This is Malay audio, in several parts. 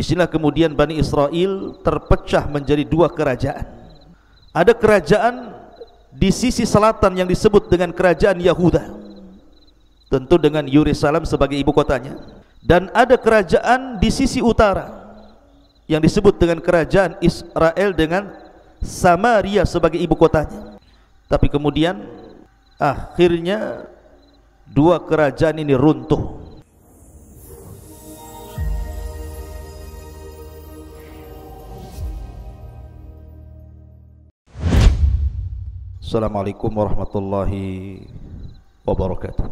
Disinilah kemudian Bani Israel terpecah menjadi dua kerajaan. Ada kerajaan di sisi selatan yang disebut dengan kerajaan Yahuda, tentu dengan Yerusalem sebagai ibu kotanya. Dan ada kerajaan di sisi utara yang disebut dengan kerajaan Israel dengan Samaria sebagai ibu kotanya. Tapi kemudian akhirnya dua kerajaan ini runtuh. Assalamualaikum warahmatullahi wabarakatuh.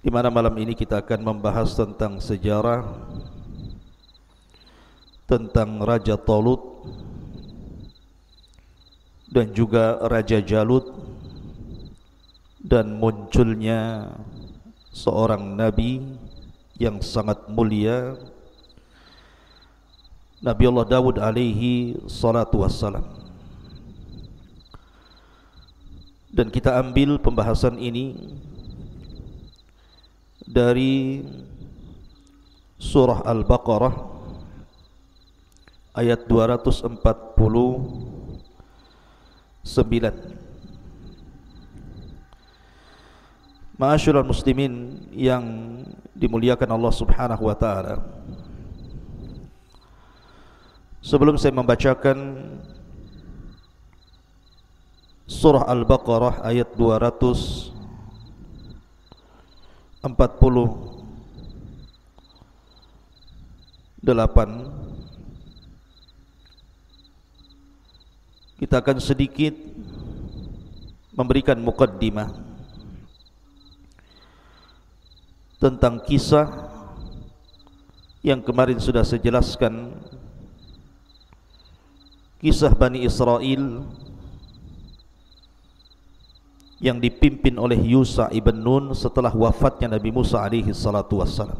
Di mana malam ini kita akan membahas tentang sejarah tentang Raja Talut dan juga Raja Jalut dan munculnya seorang nabi yang sangat mulia, Nabi Allah Dawud alaihi salatu wassalam. Dan kita ambil pembahasan ini dari surah Al-Baqarah ayat 249. Ma'asyiral muslimin yang dimuliakan Allah Subhanahu wa taala, sebelum saya membacakan surah Al-Baqarah ayat 248, kita akan sedikit memberikan muqaddimah tentang kisah yang kemarin sudah saya jelaskan, kisah Bani Israel yang dipimpin oleh Yusha ibn Nun setelah wafatnya Nabi Musa alaihi salatu wassalam.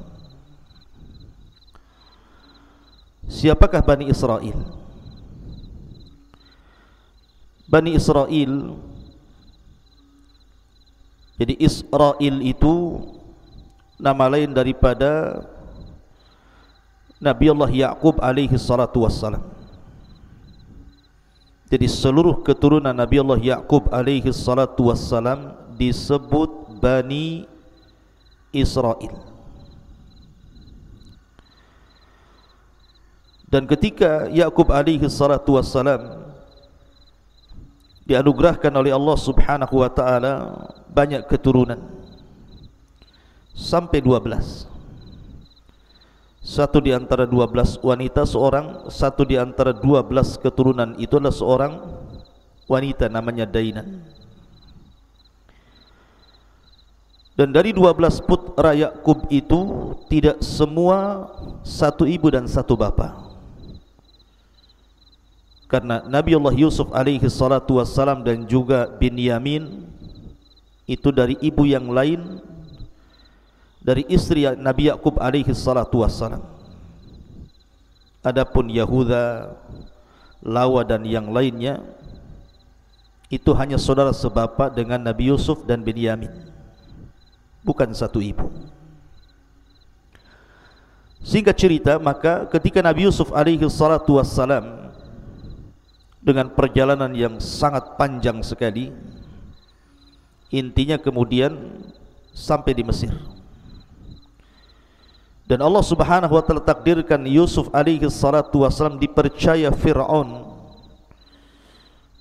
Siapakah Bani Israel? Bani Israel, jadi Israel itu nama lain daripada Nabi Allah Ya'qub alaihi salatu wassalam. Jadi seluruh keturunan Nabi Allah Ya'qub alaihi salatu wassalam disebut Bani Israel. Dan ketika Ya'qub alaihi salatu wassalam dianugerahkan oleh Allah Subhanahu wa ta'ala banyak keturunan, sampai 12. Satu di antara 12 wanita seorang, satu di antara 12 keturunan itu adalah seorang wanita namanya Dainan. Dan dari 12 putra Yakub itu tidak semua satu ibu dan satu bapa. Karena Nabi Allah Yusuf alaihi salatu wassalam dan juga Binyamin itu dari ibu yang lain, dari istri Nabi Ya'qub alaihi salatu wassalam. Adapun Yahuda, Lawa dan yang lainnya itu hanya saudara sebapa dengan Nabi Yusuf dan Binyamin, bukan satu ibu. Singkat cerita, maka ketika Nabi Yusuf alaihi salatu wassalam dengan perjalanan yang sangat panjang sekali, intinya kemudian sampai di Mesir. Dan Allah Subhanahu wa ta'ala takdirkan Yusuf alaihi salatu wassalam dipercaya Fir'aun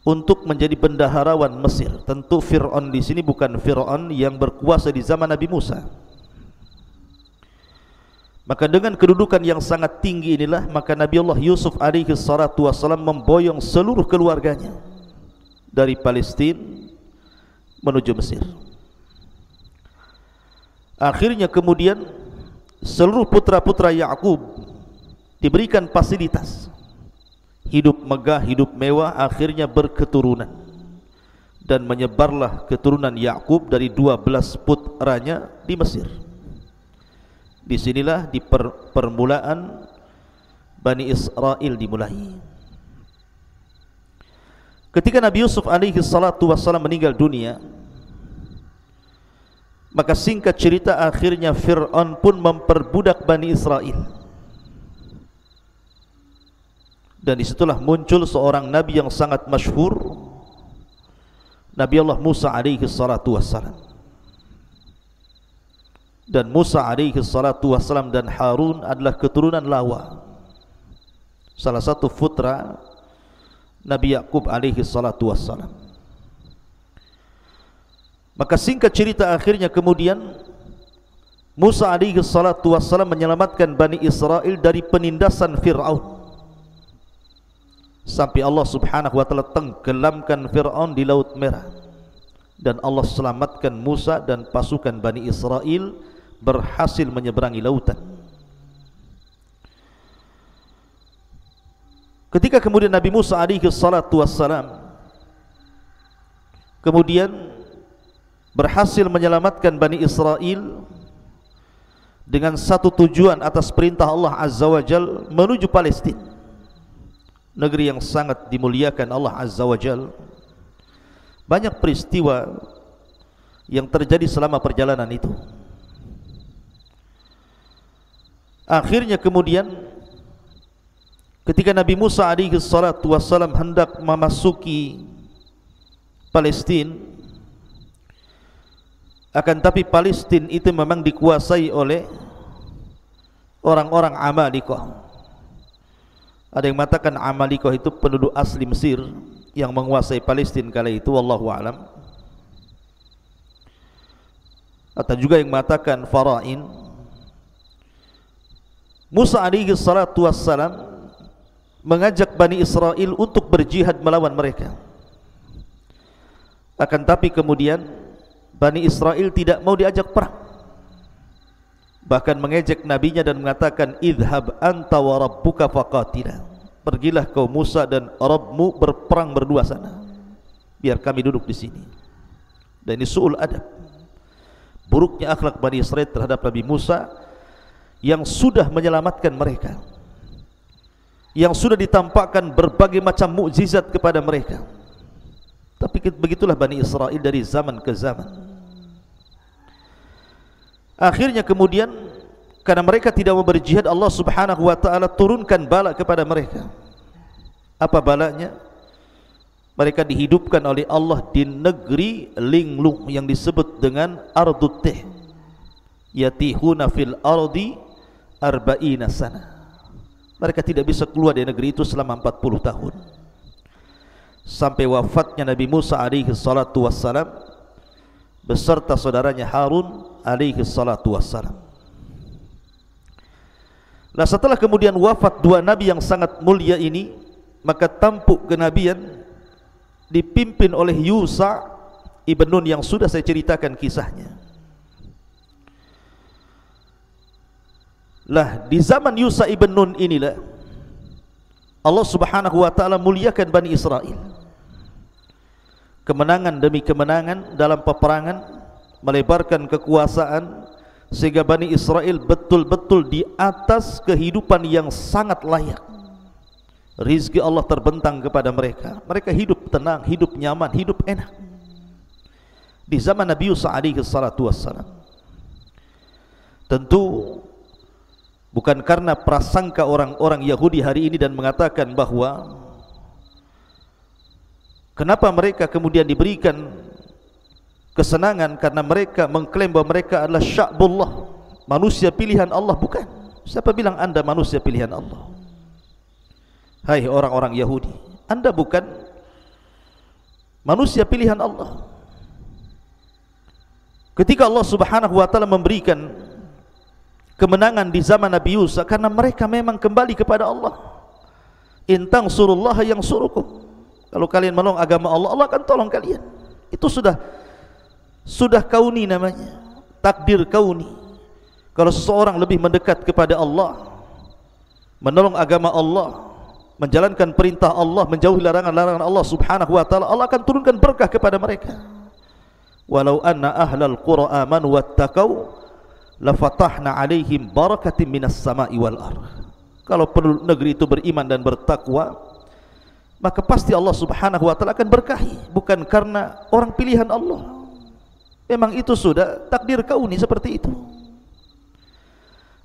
untuk menjadi bendaharawan Mesir. Tentu Fir'aun di sini bukan Fir'aun yang berkuasa di zaman Nabi Musa. Maka dengan kedudukan yang sangat tinggi inilah, maka Nabi Allah Yusuf alaihi salatu wassalam memboyong seluruh keluarganya dari Palestina menuju Mesir. Akhirnya kemudian seluruh putra-putra Ya'qub diberikan fasilitas, hidup megah, hidup mewah, akhirnya berketurunan. Dan menyebarlah keturunan Ya'qub dari 12 putranya di Mesir. Disinilah di permulaan Bani Israel dimulai. Ketika Nabi Yusuf alaihi salatu wassalam meninggal dunia, maka singkat cerita akhirnya Fir'aun pun memperbudak Bani Israel. Dan disitulah muncul seorang nabi yang sangat masyhur, Nabi Allah Musa alaihi salatu wassalam. Dan Musa alaihi salatu wassalam dan Harun adalah keturunan lawa, salah satu putra Nabi Yakub alaihi salatu wassalam. Maka singkat cerita, akhirnya kemudian Musa alaihi salatu wassalam menyelamatkan Bani Israel dari penindasan Fir'aun, sampai Allah subhanahu wa ta'ala tenggelamkan Fir'aun di Laut Merah, dan Allah selamatkan Musa dan pasukan Bani Israel berhasil menyeberangi lautan. Ketika kemudian Nabi Musa alaihi salatu wassalam kemudian berhasil menyelamatkan Bani Israel dengan satu tujuan atas perintah Allah Azza wa Jal, menuju Palestina, negeri yang sangat dimuliakan Allah Azza wa Jal. Banyak peristiwa yang terjadi selama perjalanan itu. Akhirnya kemudian ketika Nabi Musa alaihi salatu wassalam hendak memasuki Palestina, akan tapi Palestina itu memang dikuasai oleh orang-orang Amalikoh. Ada yang mengatakan Amalikoh itu penduduk asli Mesir yang menguasai Palestina kala itu, wallahu alam. Atau juga yang mengatakan Farain. Musa alaihi salatu wassalam mengajak Bani Israel untuk berjihad melawan mereka. Akan tapi kemudian Bani Israel tidak mau diajak perang, bahkan mengejek nabinya dan mengatakan, idhab anta wa rabbuka faqatila, pergilah kau Musa dan Rabbmu berperang berdua sana, biar kami duduk di sini. Dan ini su'ul adab, buruknya akhlak Bani Israel terhadap Nabi Musa yang sudah menyelamatkan mereka, yang sudah ditampakkan berbagai macam mukjizat kepada mereka. Tapi begitulah Bani Israel dari zaman ke zaman. Akhirnya kemudian karena mereka tidak mau berjihad, Allah subhanahu wa ta'ala turunkan bala kepada mereka. Apa balanya? Mereka dihidupkan oleh Allah di negeri linglung yang disebut dengan Ardut Tih, yatihuna fil ardi arba'ina sana. Mereka tidak bisa keluar dari negeri itu selama 40 tahun, sampai wafatnya Nabi Musa alaihi salatu wassalam beserta saudaranya Harun alaihi salatu wassalam. Nah, setelah kemudian wafat dua nabi yang sangat mulia ini, maka tampuk kenabian dipimpin oleh Yusa ibn Nun yang sudah saya ceritakan kisahnya. Lah, di zaman Yusa ibn Nun inilah Allah subhanahu wa ta'ala muliakan Bani Israel. Kemenangan demi kemenangan dalam peperangan, melebarkan kekuasaan, sehingga Bani Israel betul-betul di atas kehidupan yang sangat layak. Rizki Allah terbentang kepada mereka. Mereka hidup tenang, hidup nyaman, hidup enak di zaman Nabi Yusa alaihi salatu wassalam. Tentu bukan karena prasangka orang-orang Yahudi hari ini dan mengatakan bahwa kenapa mereka kemudian diberikan kesenangan karena mereka mengklaim bahwa mereka adalah sya'bullah, manusia pilihan Allah. Bukan. Siapa bilang Anda manusia pilihan Allah? Hai orang-orang Yahudi, Anda bukan manusia pilihan Allah. Ketika Allah subhanahu wa ta'ala memberikan kemenangan di zaman Nabi Yusa, karena mereka memang kembali kepada Allah. In tansurullaha yansurukum, kalau kalian menolong agama Allah, Allah akan tolong kalian. Itu sudah kauni namanya, takdir kauni. Kalau seseorang lebih mendekat kepada Allah, menolong agama Allah, menjalankan perintah Allah, menjauhi larangan-larangan Allah subhanahu wa ta'ala, Allah akan turunkan berkah kepada mereka. Walau anna ahlal qura amanu wattaqau lafatahna alaihim barakatim minas sama'i wal ardh. Kalau penduduk negeri itu beriman dan bertakwa, maka pasti Allah subhanahu wa ta'ala akan berkahi. Bukan karena orang pilihan Allah, memang itu sudah takdir kauni seperti itu.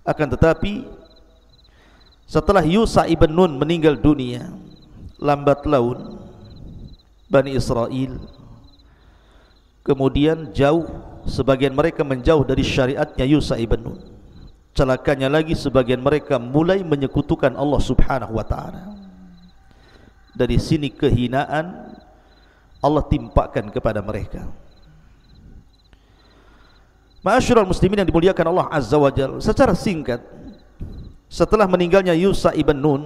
Akan tetapi setelah Yusa ibn Nun meninggal dunia, lambat laun Bani Israel, kemudian jauh, sebagian mereka menjauh dari syariatnya Yusha ibn Nun. Celakanya lagi, sebagian mereka mulai menyekutukan Allah subhanahu wa ta'ala. Dari sini kehinaan Allah timpakan kepada mereka. Ma'asyiral muslimin yang dimuliakan Allah azza wa jalla, secara singkat, setelah meninggalnya Yusha ibn Nun,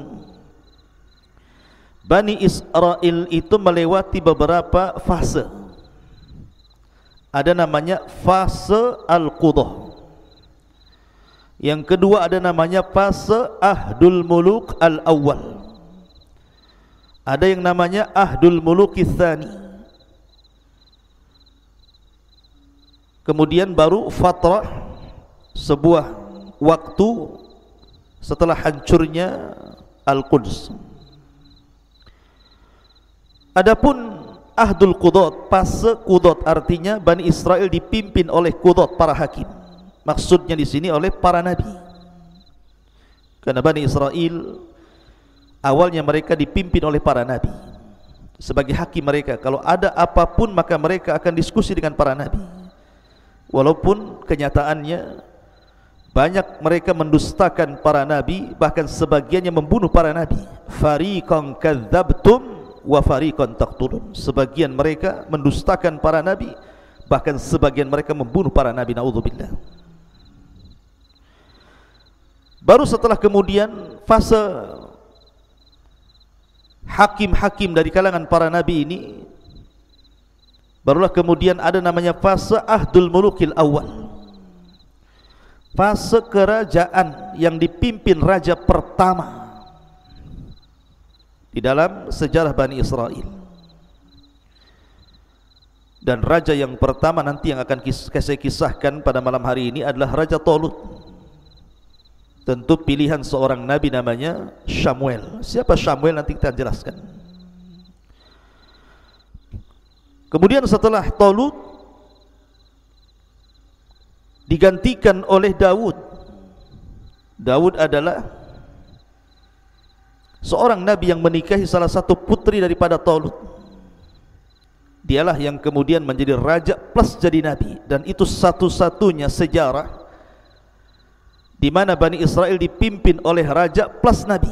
Bani Israel itu melewati beberapa fase. Ada namanya fase Al-Qudah. Yang kedua ada namanya fase Ahdul Muluk Al-Awwal. Ada yang namanya Ahdul Muluk Al-Thani. Kemudian baru fatrah, sebuah waktu setelah hancurnya Al-Quds. Adapun Ahdul Qudot, fase Qudot, artinya Bani Israel dipimpin oleh Qudot, para hakim. Maksudnya di sini oleh para nabi. Karena Bani Israel awalnya mereka dipimpin oleh para nabi sebagai hakim mereka. Kalau ada apapun maka mereka akan diskusi dengan para nabi. Walaupun kenyataannya banyak mereka mendustakan para nabi, bahkan sebagiannya membunuh para nabi. Fariqan kadzabtum wa fariqan taqtulun. Sebagian mereka mendustakan para nabi, bahkan sebagian mereka membunuh para nabi. Naudzubillah. Baru setelah kemudian fase hakim-hakim dari kalangan para nabi ini, barulah kemudian ada namanya fase Ahdul Mulukil Awal, fase kerajaan yang dipimpin raja pertama di dalam sejarah Bani Israel. Dan raja yang pertama nanti yang akan saya kisahkan pada malam hari ini adalah Raja Talut. Tentu pilihan seorang nabi namanya Samuel. Siapa Samuel nanti kita jelaskan. Kemudian setelah Talut digantikan oleh Daud. Daud adalah seorang nabi yang menikahi salah satu putri daripada Talut. Dialah yang kemudian menjadi raja plus jadi nabi. Dan itu satu-satunya sejarah di mana Bani Israel dipimpin oleh raja plus nabi.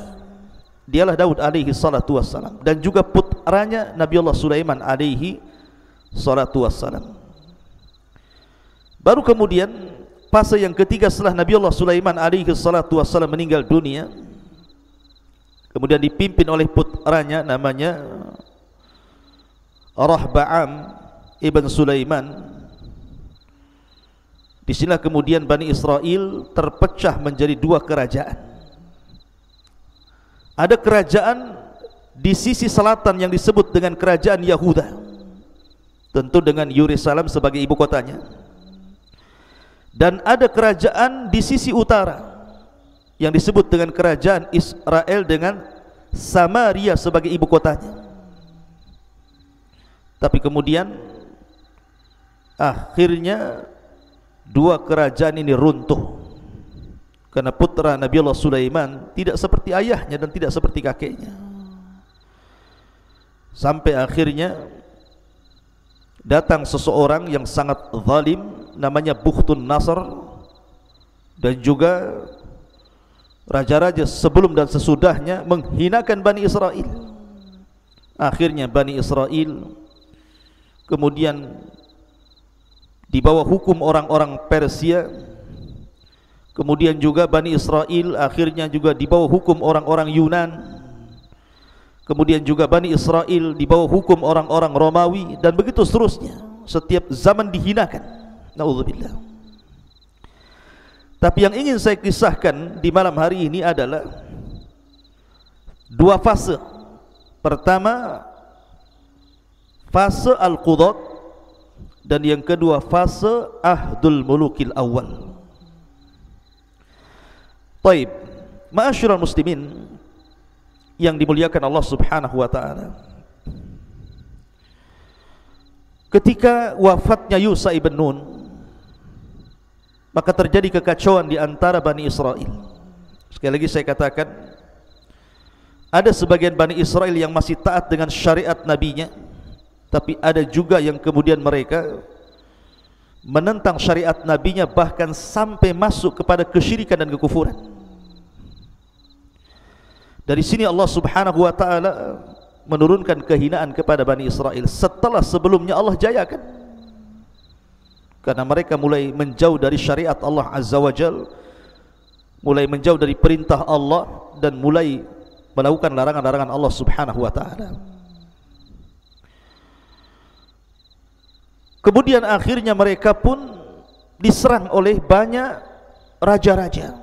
Dialah Daud alaihi salatu wassalam, dan juga putranya Nabi Allah Sulaiman alaihi salatu wassalam. Baru kemudian fase yang ketiga setelah Nabi Allah Sulaiman alaihi salatu wassalam meninggal dunia, kemudian dipimpin oleh putranya namanya Rahba'am ibn Sulaiman. Di sinilah kemudian Bani Israel terpecah menjadi dua kerajaan. Ada kerajaan di sisi selatan yang disebut dengan kerajaan Yahuda, tentu dengan Yerusalem sebagai ibu kotanya. Dan ada kerajaan di sisi utara yang disebut dengan kerajaan Israel dengan Samaria sebagai ibu kotanya. Tapi kemudian akhirnya dua kerajaan ini runtuh karena putra Nabi Allah Sulaiman tidak seperti ayahnya dan tidak seperti kakeknya. Sampai akhirnya datang seseorang yang sangat zalim namanya Bukhtun Nasr, dan juga raja-raja sebelum dan sesudahnya menghinakan Bani Israel. Akhirnya Bani Israel kemudian di bawah hukum orang-orang Persia. Kemudian juga Bani Israel akhirnya juga di bawah hukum orang-orang Yunan. Kemudian juga Bani Israel di bawah hukum orang-orang Romawi, dan begitu seterusnya. Setiap zaman dihinakan. Naudzubillah. Tapi yang ingin saya kisahkan di malam hari ini adalah dua fase. Pertama, fase Al-Qudat, dan yang kedua fase Ahdul Mulukil Awal. Taib, ma'asyiral muslimin yang dimuliakan Allah subhanahu wa ta'ala, ketika wafatnya Yusha ibn Nun, maka terjadi kekacauan di antara Bani Israel. Sekali lagi saya katakan, Ada sebagian Bani Israel yang masih taat dengan syariat nabinya, tapi ada juga yang kemudian mereka menentang syariat nabinya, bahkan sampai masuk kepada kesyirikan dan kekufuran. Dari sini Allah Subhanahu wa taala menurunkan kehinaan kepada Bani Israel setelah sebelumnya Allah jayakan, karena mereka mulai menjauh dari syariat Allah Azza wa Jal, mulai menjauh dari perintah Allah, dan mulai melakukan larangan-larangan Allah Subhanahu wa taala. Kemudian akhirnya mereka pun diserang oleh banyak raja-raja.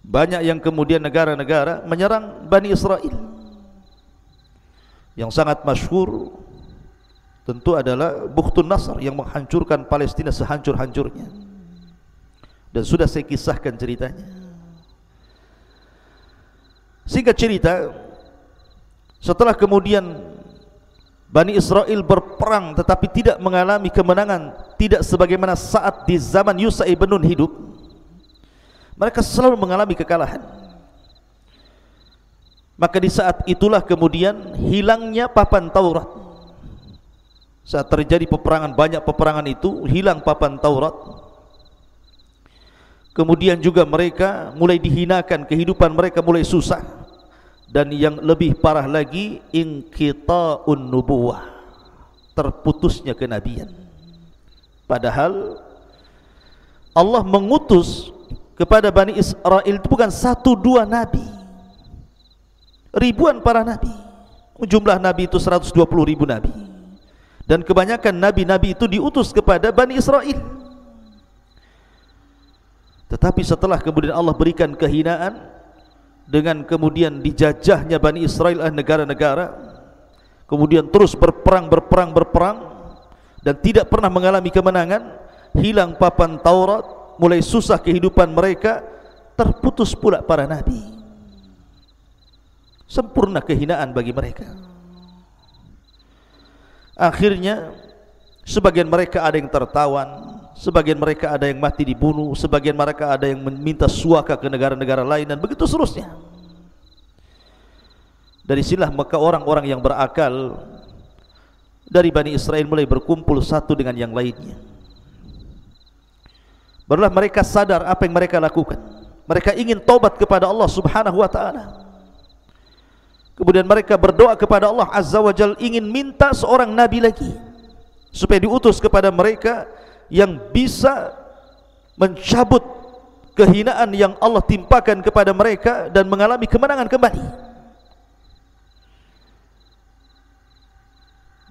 Banyak yang kemudian negara-negara menyerang Bani Israel. Yang sangat masyhur tentu adalah Bukhtun Nasr yang menghancurkan Palestina sehancur-hancurnya. Dan sudah saya kisahkan ceritanya. Singkat cerita, setelah kemudian Bani Israel berperang tetapi tidak mengalami kemenangan, tidak sebagaimana saat di zaman Yusha ibn Nun hidup, mereka selalu mengalami kekalahan. Maka di saat itulah kemudian hilangnya papan Taurat. Saat terjadi peperangan, banyak peperangan itu, hilang papan Taurat. Kemudian juga mereka mulai dihinakan, kehidupan mereka mulai susah. Dan yang lebih parah lagi, inqita'un nubuwah, terputusnya kenabian. Padahal Allah mengutus kepada Bani Israel itu bukan 1-2 nabi, ribuan para nabi. Jumlah nabi itu 120.000 nabi, dan kebanyakan nabi-nabi itu diutus kepada Bani Israel. Tetapi setelah kemudian Allah berikan kehinaan dengan kemudian dijajahnya Bani Israel oleh negara-negara, kemudian terus berperang dan tidak pernah mengalami kemenangan, hilang papan Taurat, mulai susah kehidupan mereka, terputus pula para nabi. Sempurna kehinaan bagi mereka. Akhirnya sebagian mereka ada yang tertawan, sebagian mereka ada yang mati dibunuh, sebagian mereka ada yang meminta suaka ke negara-negara lain, dan begitu seterusnya. Dari sinilah maka orang-orang yang berakal dari Bani Israel mulai berkumpul satu dengan yang lainnya. Barulah mereka sadar apa yang mereka lakukan. Mereka ingin taubat kepada Allah Subhanahu wa taala. Kemudian mereka berdoa kepada Allah Azza wa Jalla, ingin minta seorang nabi lagi supaya diutus kepada mereka yang bisa mencabut kehinaan yang Allah timpakan kepada mereka dan mengalami kemenangan kembali.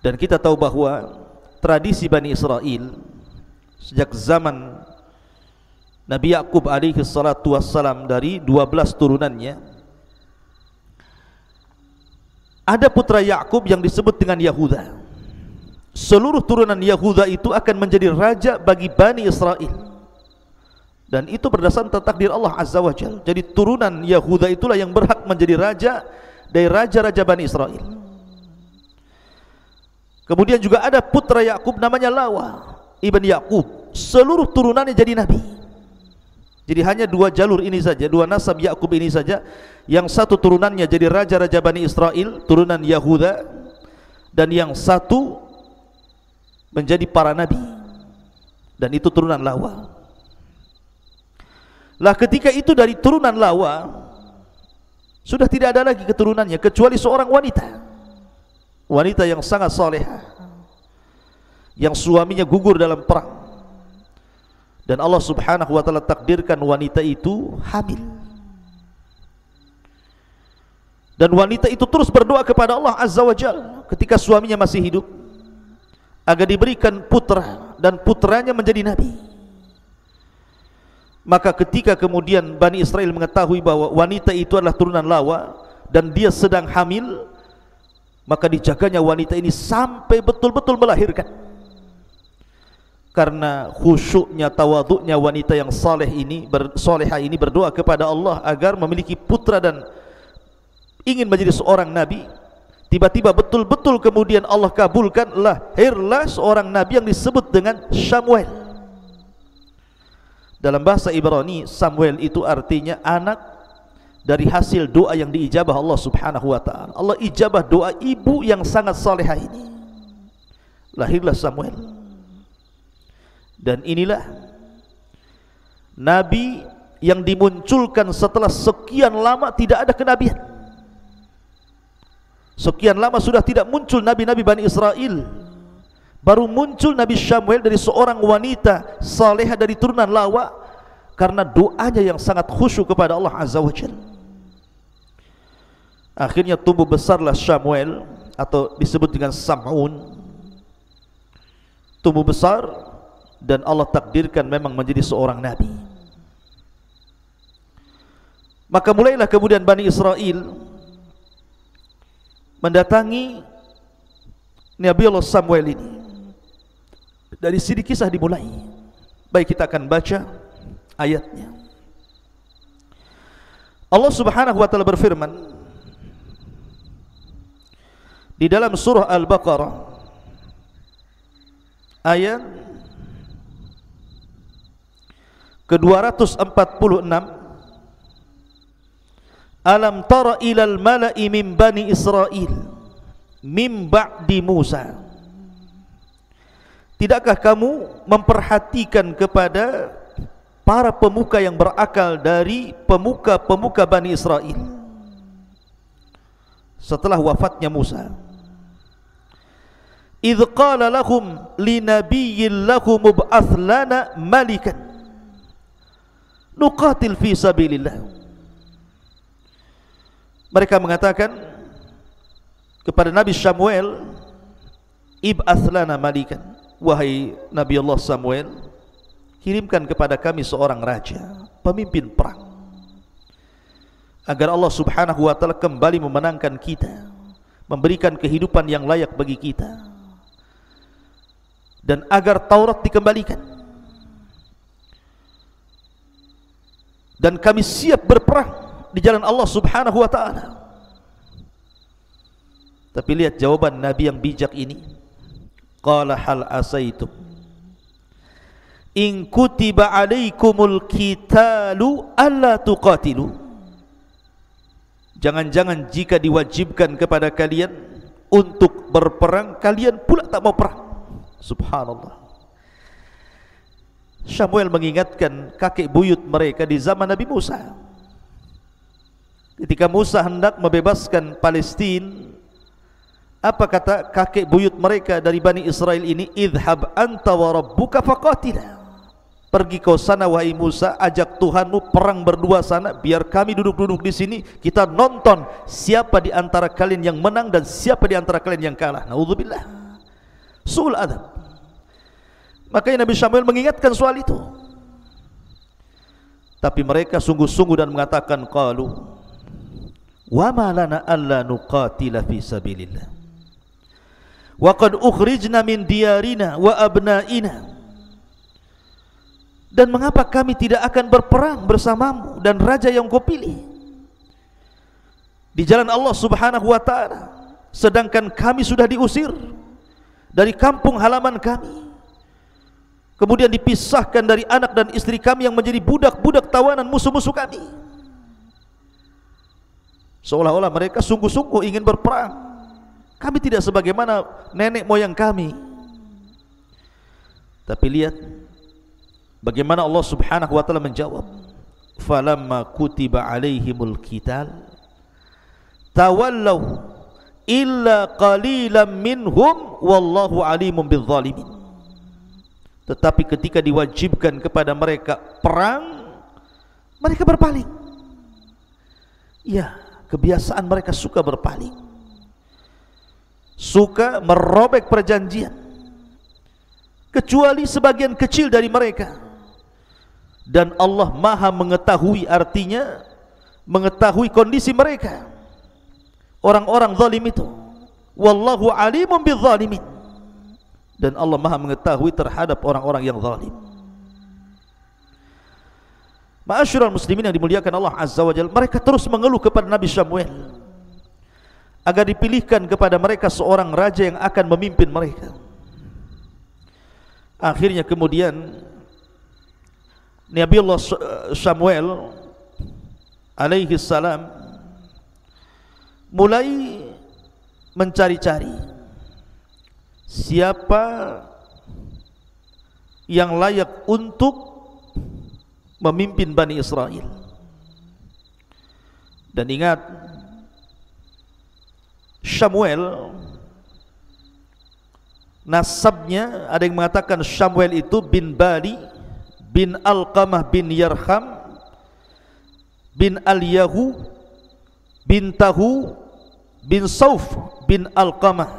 Dan kita tahu bahwa tradisi Bani Israel sejak zaman Nabi Ya'qub alaihi salatu wassalam, dari 12 turunannya, ada putra Ya'qub yang disebut dengan Yahuda. Seluruh turunan Yahuda itu akan menjadi raja bagi Bani Israel, dan itu berdasarkan takdir Allah Azza wa Jalla. Jadi turunan Yahuda itulah yang berhak menjadi raja dari raja-raja Bani Israel. Kemudian juga ada putra Ya'qub namanya Lawa ibn Ya'qub, seluruh turunannya jadi nabi. Jadi hanya 2 jalur ini saja, 2 nasab Ya'qub ini saja, yang satu turunannya jadi raja-raja Bani Israel, turunan Yahuda, dan yang satu menjadi para nabi, dan itu turunan Lawa. Lah ketika itu dari turunan Lawa sudah tidak ada lagi keturunannya kecuali seorang wanita yang sangat salehah, yang suaminya gugur dalam perang, dan Allah Subhanahu wa taala takdirkan wanita itu hamil. Dan wanita itu terus berdoa kepada Allah Azza wa Jalla ketika suaminya masih hidup, agar diberikan putra, dan putranya menjadi nabi. Maka ketika kemudian Bani Israel mengetahui bahwa wanita itu adalah turunan Lawa dan dia sedang hamil, maka dijaganya wanita ini sampai betul-betul melahirkan. Karena khusyuknya, tawaduknya wanita yang solehah ini berdoa kepada Allah agar memiliki putra dan ingin menjadi seorang nabi. Tiba-tiba betul-betul kemudian Allah kabulkan, lahirlah seorang nabi yang disebut dengan Samuel. Dalam bahasa Ibrani, Samuel itu artinya anak dari hasil doa yang diijabah Allah Subhanahu wa ta'ala. Allah ijabah doa ibu yang sangat salehah ini. Lahirlah Samuel. Dan inilah nabi yang dimunculkan setelah sekian lama tidak ada kenabian. Sekian lama sudah tidak muncul nabi-nabi Bani Israel. Baru muncul Nabi Samuel dari seorang wanita salehah dari turunan Lawa, karena doanya yang sangat khusyuk kepada Allah Azza wa Jalla. Akhirnya tumbuh besarlah Samuel, atau disebut dengan Sam'un. Tumbuh besar dan Allah takdirkan memang menjadi seorang nabi. Maka mulailah kemudian Bani Israel mendatangi Nabi Allah Samuel ini. Dari sini kisah dimulai. Baik, kita akan baca ayatnya. Allah Subhanahu wa ta'ala berfirman di dalam surah Al-Baqarah ayat ke-246, Alam tara ilal mala'i min bani Israel min ba'di Musa. Tidakkah kamu memperhatikan kepada para pemuka yang berakal dari pemuka-pemuka Bani Israel setelah wafatnya Musa? Idh qala lahum linabiyyin lahum ub'ath lana malikan nuqatil fi sabilillah. Mereka mengatakan kepada Nabi Samuel, ib'ath lana malikan, wahai Nabi Allah Samuel, kirimkan kepada kami seorang raja, pemimpin perang, agar Allah Subhanahu wa ta'ala kembali memenangkan kita, memberikan kehidupan yang layak bagi kita, dan agar Taurat dikembalikan, dan kami siap berperang di jalan Allah Subhanahu wa ta'ala. Tapi lihat jawaban Nabi yang bijak ini. Qala hal asaitum in kutiba alaikumul qitalu alla tuqatilu. Jangan-jangan jika diwajibkan kepada kalian untuk berperang, kalian pula tak mau perang. Subhanallah. Samuel mengingatkan kakek buyut mereka di zaman Nabi Musa. Ketika Musa hendak membebaskan Palestina, apa kata kakek buyut mereka dari Bani Israel ini? Idhab anta wa rabbuka faqatila. Pergi kau sana wahai Musa, ajak Tuhanmu perang berdua sana, biar kami duduk-duduk di sini, kita nonton siapa di antara kalian yang menang dan siapa di antara kalian yang kalah. Naudzubillah. Su'ul adab. Makanya Nabi Samuel mengingatkan soal itu. Tapi mereka sungguh-sungguh dan mengatakan, qalu wa ma lana alla nuqatila fi sabilillah wa qad ukhrijna min diyarina wa abnaina. Dan mengapa kami tidak akan berperang bersamamu dan raja yang kau pilih di jalan Allah Subhanahu wa ta'ala, sedangkan kami sudah diusir dari kampung halaman kami, kemudian dipisahkan dari anak dan istri kami yang menjadi budak-budak tawanan musuh-musuh kami. Seolah-olah mereka sungguh-sungguh ingin berperang. Kami tidak sebagaimana nenek moyang kami. Tapi lihat bagaimana Allah Subhanahu wa ta'ala menjawab. Falamma kutiba alaihimul qital tawallaw illa qalilan minhum wallahu alimun bizzalimin. Tetapi ketika diwajibkan kepada mereka perang, mereka berpaling. Ya, kebiasaan mereka suka berpaling, suka merobek perjanjian, kecuali sebagian kecil dari mereka. Dan Allah maha mengetahui, artinya mengetahui kondisi mereka, orang-orang zalim itu. Wallahu alimun bizzalimin. Dan Allah maha mengetahui terhadap orang-orang yang zalim. Ma'asyiral muslimin yang dimuliakan Allah Azza wa Jalla, mereka terus mengeluh kepada Nabi Samuel agar dipilihkan kepada mereka seorang raja yang akan memimpin mereka. Akhirnya kemudian Nabi Allah Samuel alaihi salam mulai mencari-cari siapa yang layak untuk memimpin Bani Israel. Dan ingat, Syamuel nasabnya ada yang mengatakan Syamuel itu bin Bali bin Alqamah bin Yarham bin Al-Yahu bin Tahu bin Sauf bin Alqamah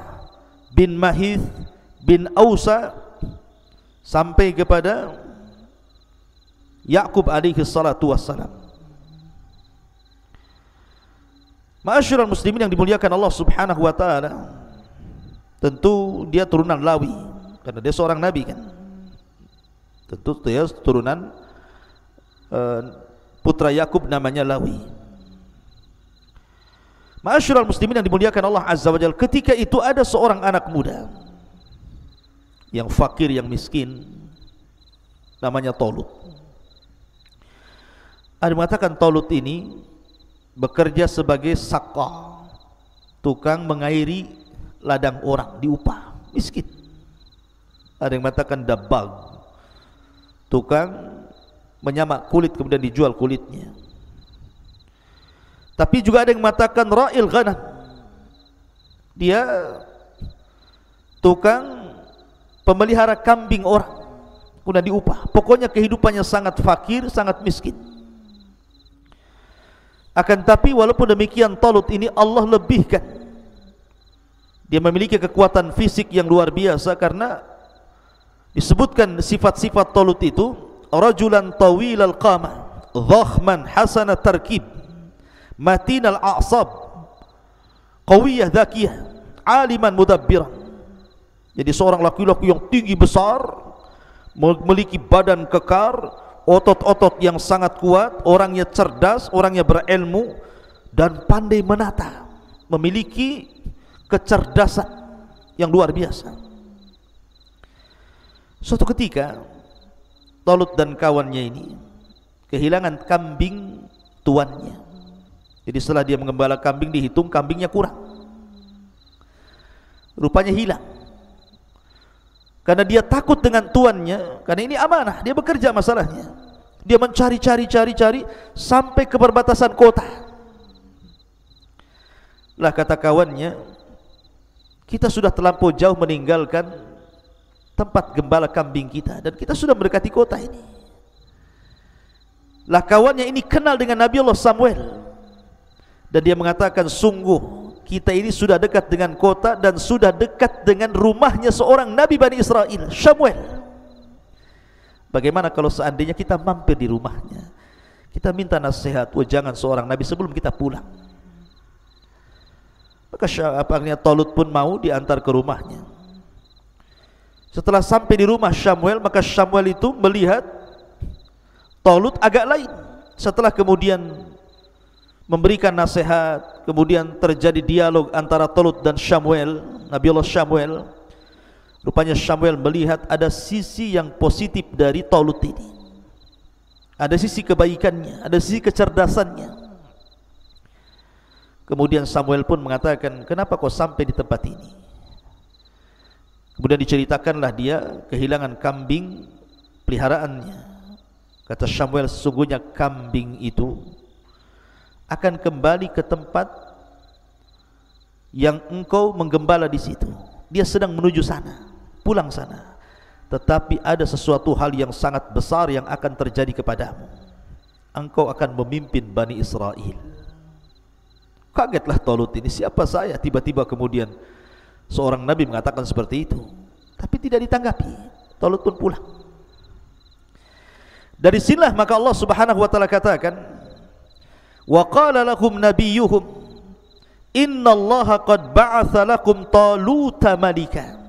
bin Mahith bin Ausa sampai kepada Ya'qub alaihi salatu wassalam. Ma'asyiral muslimin yang dimuliakan Allah subhanahu wa ta'ala, tentu dia turunan Lawi karena dia seorang nabi kan. Tentu dia turunan putra Ya'qub namanya Lawi. Ma'asyiral muslimin yang dimuliakan Allah azza wa jalla, ketika itu ada seorang anak muda yang fakir, yang miskin, namanya Talut. Ada mengatakan Talut ini bekerja sebagai sakah, tukang mengairi ladang orang, diupah, miskin. Ada yang mengatakan dabbag, tukang menyamak kulit kemudian dijual kulitnya. Tapi juga ada yang mengatakan ra'il ghanam, dia tukang pemelihara kambing orang, kemudian diupah. Pokoknya kehidupannya sangat fakir, sangat miskin. Akan tapi walaupun demikian, Talut ini Allah lebihkan. Dia memiliki kekuatan fisik yang luar biasa, karena disebutkan sifat-sifat Talut itu, rajulan tawilal qamah, dhakhman hasanat tarkib, matinal a'sab, qawiyah dzakiyah, aliman mudabbiran. Jadi seorang laki-laki yang tinggi besar, memiliki badan kekar, otot-otot yang sangat kuat, orangnya cerdas, orangnya berilmu dan pandai menata, memiliki kecerdasan yang luar biasa. Suatu ketika Talut dan kawannya ini kehilangan kambing tuannya. Jadi setelah dia mengembala kambing, dihitung kambingnya kurang, rupanya hilang. Karena dia takut dengan tuannya, karena ini amanah, dia bekerja masalahnya. Dia mencari sampai ke perbatasan kota. Lah kata kawannya, kita sudah terlampau jauh meninggalkan tempat gembala kambing kita, dan kita sudah mendekati kota ini. Lah kawannya ini kenal dengan Nabi Allah Samuel, dan dia mengatakan, sungguh kita ini sudah dekat dengan kota dan sudah dekat dengan rumahnya seorang Nabi Bani Israel, Syamuel. Bagaimana kalau seandainya kita mampir di rumahnya, kita minta nasihat, wajangan seorang Nabi sebelum kita pulang. Maka akhirnya Talut pun mau diantar ke rumahnya. Setelah sampai di rumah Syamuel, maka Syamuel itu melihat Talut agak lain. Setelah kemudian memberikan nasihat, kemudian terjadi dialog antara Talut dan Syamuel, Nabi Allah Syamuel. Rupanya Syamuel melihat ada sisi yang positif dari Talut ini, ada sisi kebaikannya, ada sisi kecerdasannya. Kemudian Samuel pun mengatakan, kenapa kau sampai di tempat ini? Kemudian diceritakanlah dia kehilangan kambing peliharaannya. Kata Samuel, sesungguhnya kambing itu akan kembali ke tempat yang engkau menggembala di situ. Dia sedang menuju sana, pulang sana. Tetapi ada sesuatu hal yang sangat besar yang akan terjadi kepadamu. Engkau akan memimpin Bani Israel. Kagetlah Talut ini, siapa saya? Tiba-tiba kemudian seorang Nabi mengatakan seperti itu. Tapi tidak ditanggapi. Talut pun pulang. Dari sinilah maka Allah Subhanahu wa taala katakan, wa qala lahum nabiyyuhum innallaha qad ba'atsa lakum Taluta malika.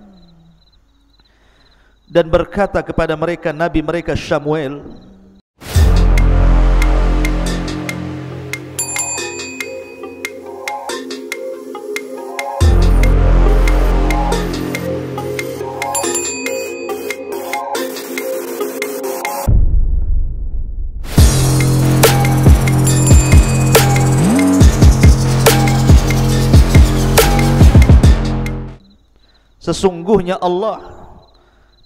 Dan berkata kepada mereka nabi mereka Syamuel, sesungguhnya Allah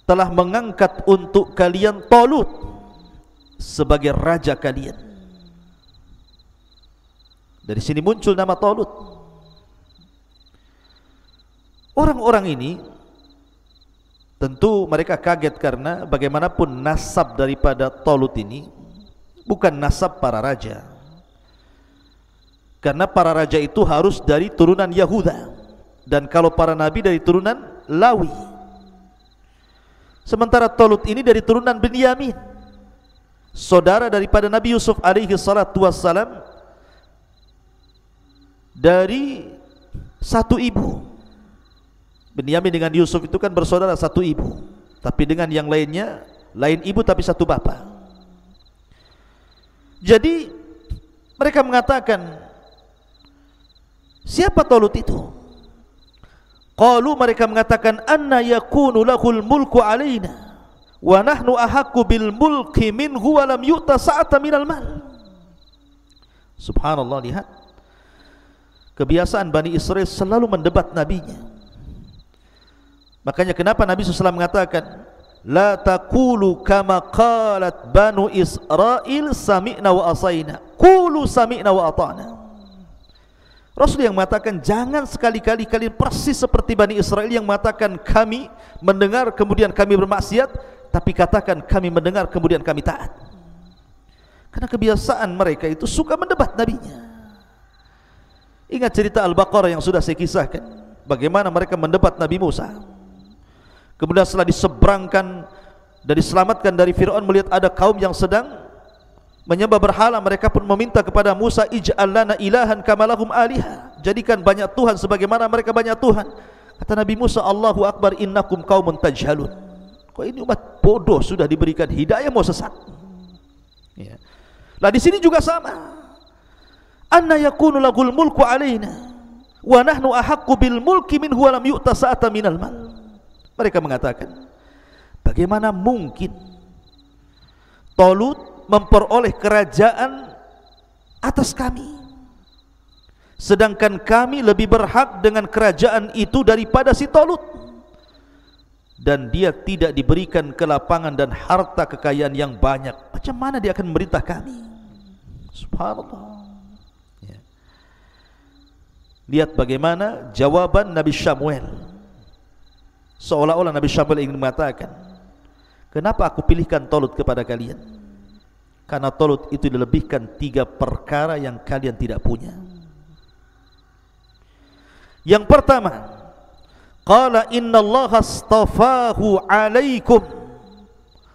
telah mengangkat untuk kalian Talut sebagai raja kalian. Dari sini muncul nama Talut. Orang-orang ini tentu mereka kaget karena bagaimanapun nasab daripada Talut ini bukan nasab para raja. Karena para raja itu harus dari turunan Yahuda, dan kalau para nabi dari turunan Lawi. Sementara Talut ini dari turunan Binyamin, saudara daripada Nabi Yusuf alaihi salatu wassalam, dari satu ibu. Binyamin dengan Yusuf itu kan bersaudara satu ibu, tapi dengan yang lainnya lain ibu tapi satu bapa. Jadi mereka mengatakan, siapa Talut itu? Qalu, mereka mengatakan, anna yakunu lahul mulku alaina wa nahnu ahaqqu bil mulki minhu wa lam yu'ta sa'atan minal mal. Subhanallah, lihat kebiasaan Bani Israel selalu mendebat nabinya. Makanya kenapa Nabi SAW mengatakan, la taqulu kama qalat Banu Israel sami'na wa asaina, qulu sami'na wa ata'na. Rasul yang mengatakan, jangan sekali-kali kalian persis seperti Bani Israel yang mengatakan kami mendengar kemudian kami bermaksiat, tapi katakan kami mendengar kemudian kami taat. Karena kebiasaan mereka itu suka mendebat nabinya. Ingat cerita Al-Baqarah yang sudah saya kisahkan, bagaimana mereka mendebat Nabi Musa. Kemudian setelah diseberangkan dan diselamatkan dari Fir'aun, melihat ada kaum yang sedang menyembah berhala, mereka pun meminta kepada Musa, ij'al lana ilahan kama lahum aliha, jadikan banyak Tuhan sebagaimana mereka banyak Tuhan. Kata Nabi Musa, Allahu Akbar, innakum qaumun tajhalun. Kok ini umat bodoh, sudah diberikan hidayah mau sesat. Ya. Lah di sini juga sama. Anna yakunu lahul mulku alaina wa nahnu ahaqqu bil mulki minhu wa lam yu'ta sa'atan minal mal. Mereka mengatakan, bagaimana mungkin Talut memperoleh kerajaan atas kami, sedangkan kami lebih berhak dengan kerajaan itu daripada si Talut, dan dia tidak diberikan kelapangan dan harta kekayaan yang banyak. Macam mana dia akan memerintah kami? Subhanallah. Ya. Lihat bagaimana jawaban Nabi Samuel. Seolah-olah Nabi Samuel ingin mengatakan, kenapa aku pilihkan Talut kepada kalian? Karena Talut itu dilebihkan 3 perkara yang kalian tidak punya. Yang pertama, qala innallaha astafahu alaikum,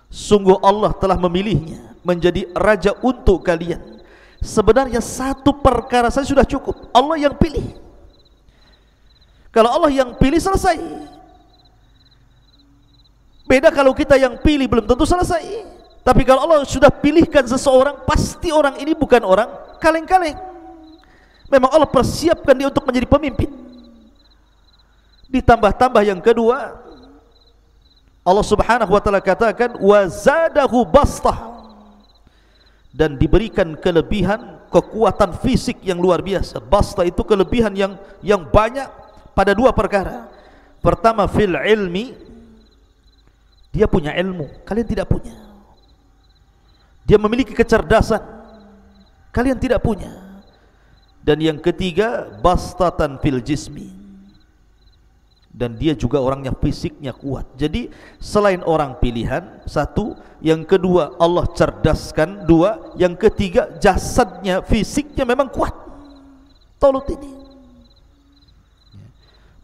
sungguh Allah telah memilihnya menjadi raja untuk kalian. Sebenarnya 1 perkara saja sudah cukup, Allah yang pilih. Kalau Allah yang pilih, selesai. Beda kalau kita yang pilih, belum tentu selesai. Tapi kalau Allah sudah pilihkan seseorang, pasti orang ini bukan orang kaleng-kaleng. Memang Allah persiapkan dia untuk menjadi pemimpin. Ditambah-tambah yang kedua, Allah Subhanahu wa taala katakan wa zadahu bastah, dan diberikan kelebihan kekuatan fisik yang luar biasa. Bastah itu kelebihan yang banyak pada 2 perkara. Pertama, fil ilmi, dia punya ilmu, kalian tidak punya. Dia memiliki kecerdasan, kalian tidak punya. Dan yang ketiga, bastatan fil jismi, dan dia juga orangnya fisiknya kuat. Jadi selain orang pilihan, 1, yang kedua Allah cerdaskan, 2, yang ketiga jasadnya, fisiknya memang kuat. Talut ini,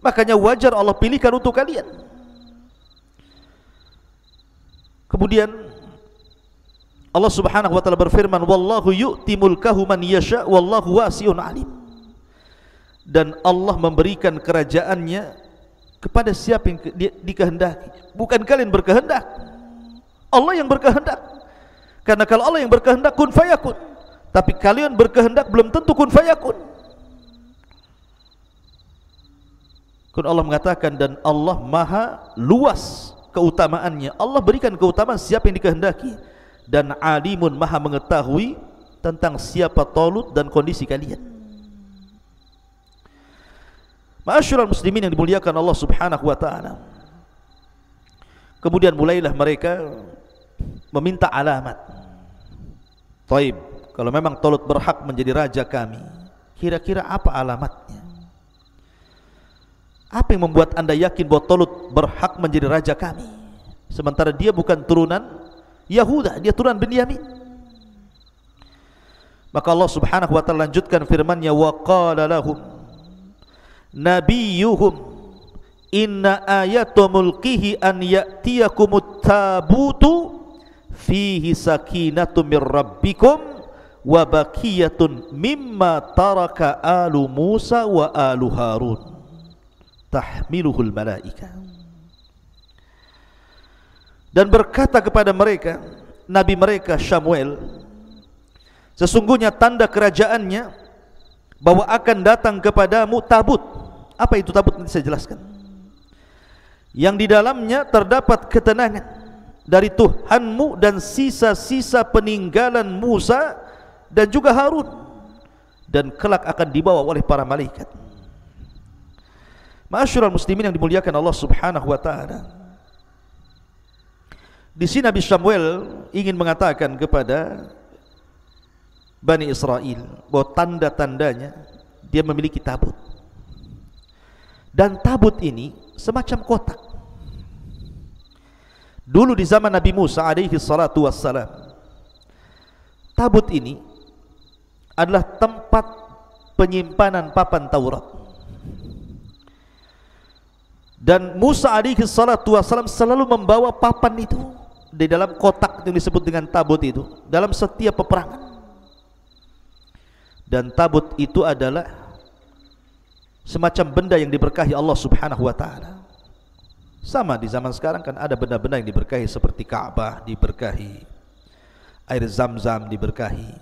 makanya wajar Allah pilihkan untuk kalian. Kemudian Allah Subhanahu wa taala berfirman, wallahu yu'ti mulkahu man yasha wallahu wasi'un alim, dan Allah memberikan kerajaannya kepada siapa yang dikehendaki. Bukan kalian berkehendak, Allah yang berkehendak. Karena kalau Allah yang berkehendak, kun fayakun. Tapi kalian berkehendak belum tentu kun fayakun. Kun Allah mengatakan, dan Allah maha luas keutamaannya. Allah berikan keutamaan siapa yang dikehendaki. Dan alimun, maha mengetahui tentang siapa Talut dan kondisi kalian. Ma'asyiral muslimin yang dimuliakan Allah Subhanahu wa taala. Kemudian mulailah mereka meminta alamat. Taib, kalau memang Talut berhak menjadi raja kami, kira-kira apa alamatnya? Apa yang membuat anda yakin bahwa Talut berhak menjadi raja kami, sementara dia bukan turunan Yahuda, dia turunan Binyamin? Maka Allah Subhanahu wa taala lanjutkan firman-Nya, wa qala lahum nabiyuhum inna ayatu mulkihi an ya'tiyakumut tabutu fihi sakinatu mir rabbikum wa baqiyatun mimma taraka alu Musa wa alu Harun tahmiluhul malaika. Dan berkata kepada mereka, nabi mereka Samuel, sesungguhnya tanda kerajaannya bahwa akan datang kepadamu tabut. Apa itu tabut? Nanti saya jelaskan. Yang di dalamnya terdapat ketenangan dari Tuhanmu dan sisa-sisa peninggalan Musa dan juga Harun, dan kelak akan dibawa oleh para malaikat. Ma'asyiral muslimin yang dimuliakan Allah Subhanahu wa taala. Di sini Nabi Samuel ingin mengatakan kepada Bani Israel bahwa tanda-tandanya dia memiliki tabut. Dan tabut ini semacam kotak. Dulu di zaman Nabi Musa alaihi salatu wassalam, tabut ini adalah tempat penyimpanan papan Taurat. Dan Musa alaihi salatu wassalam selalu membawa papan itu di dalam kotak yang disebut dengan tabut itu dalam setiap peperangan. Dan tabut itu adalah semacam benda yang diberkahi Allah Subhanahu wa taala. Sama di zaman sekarang kan ada benda-benda yang diberkahi seperti Ka'bah diberkahi, air Zam-Zam diberkahi,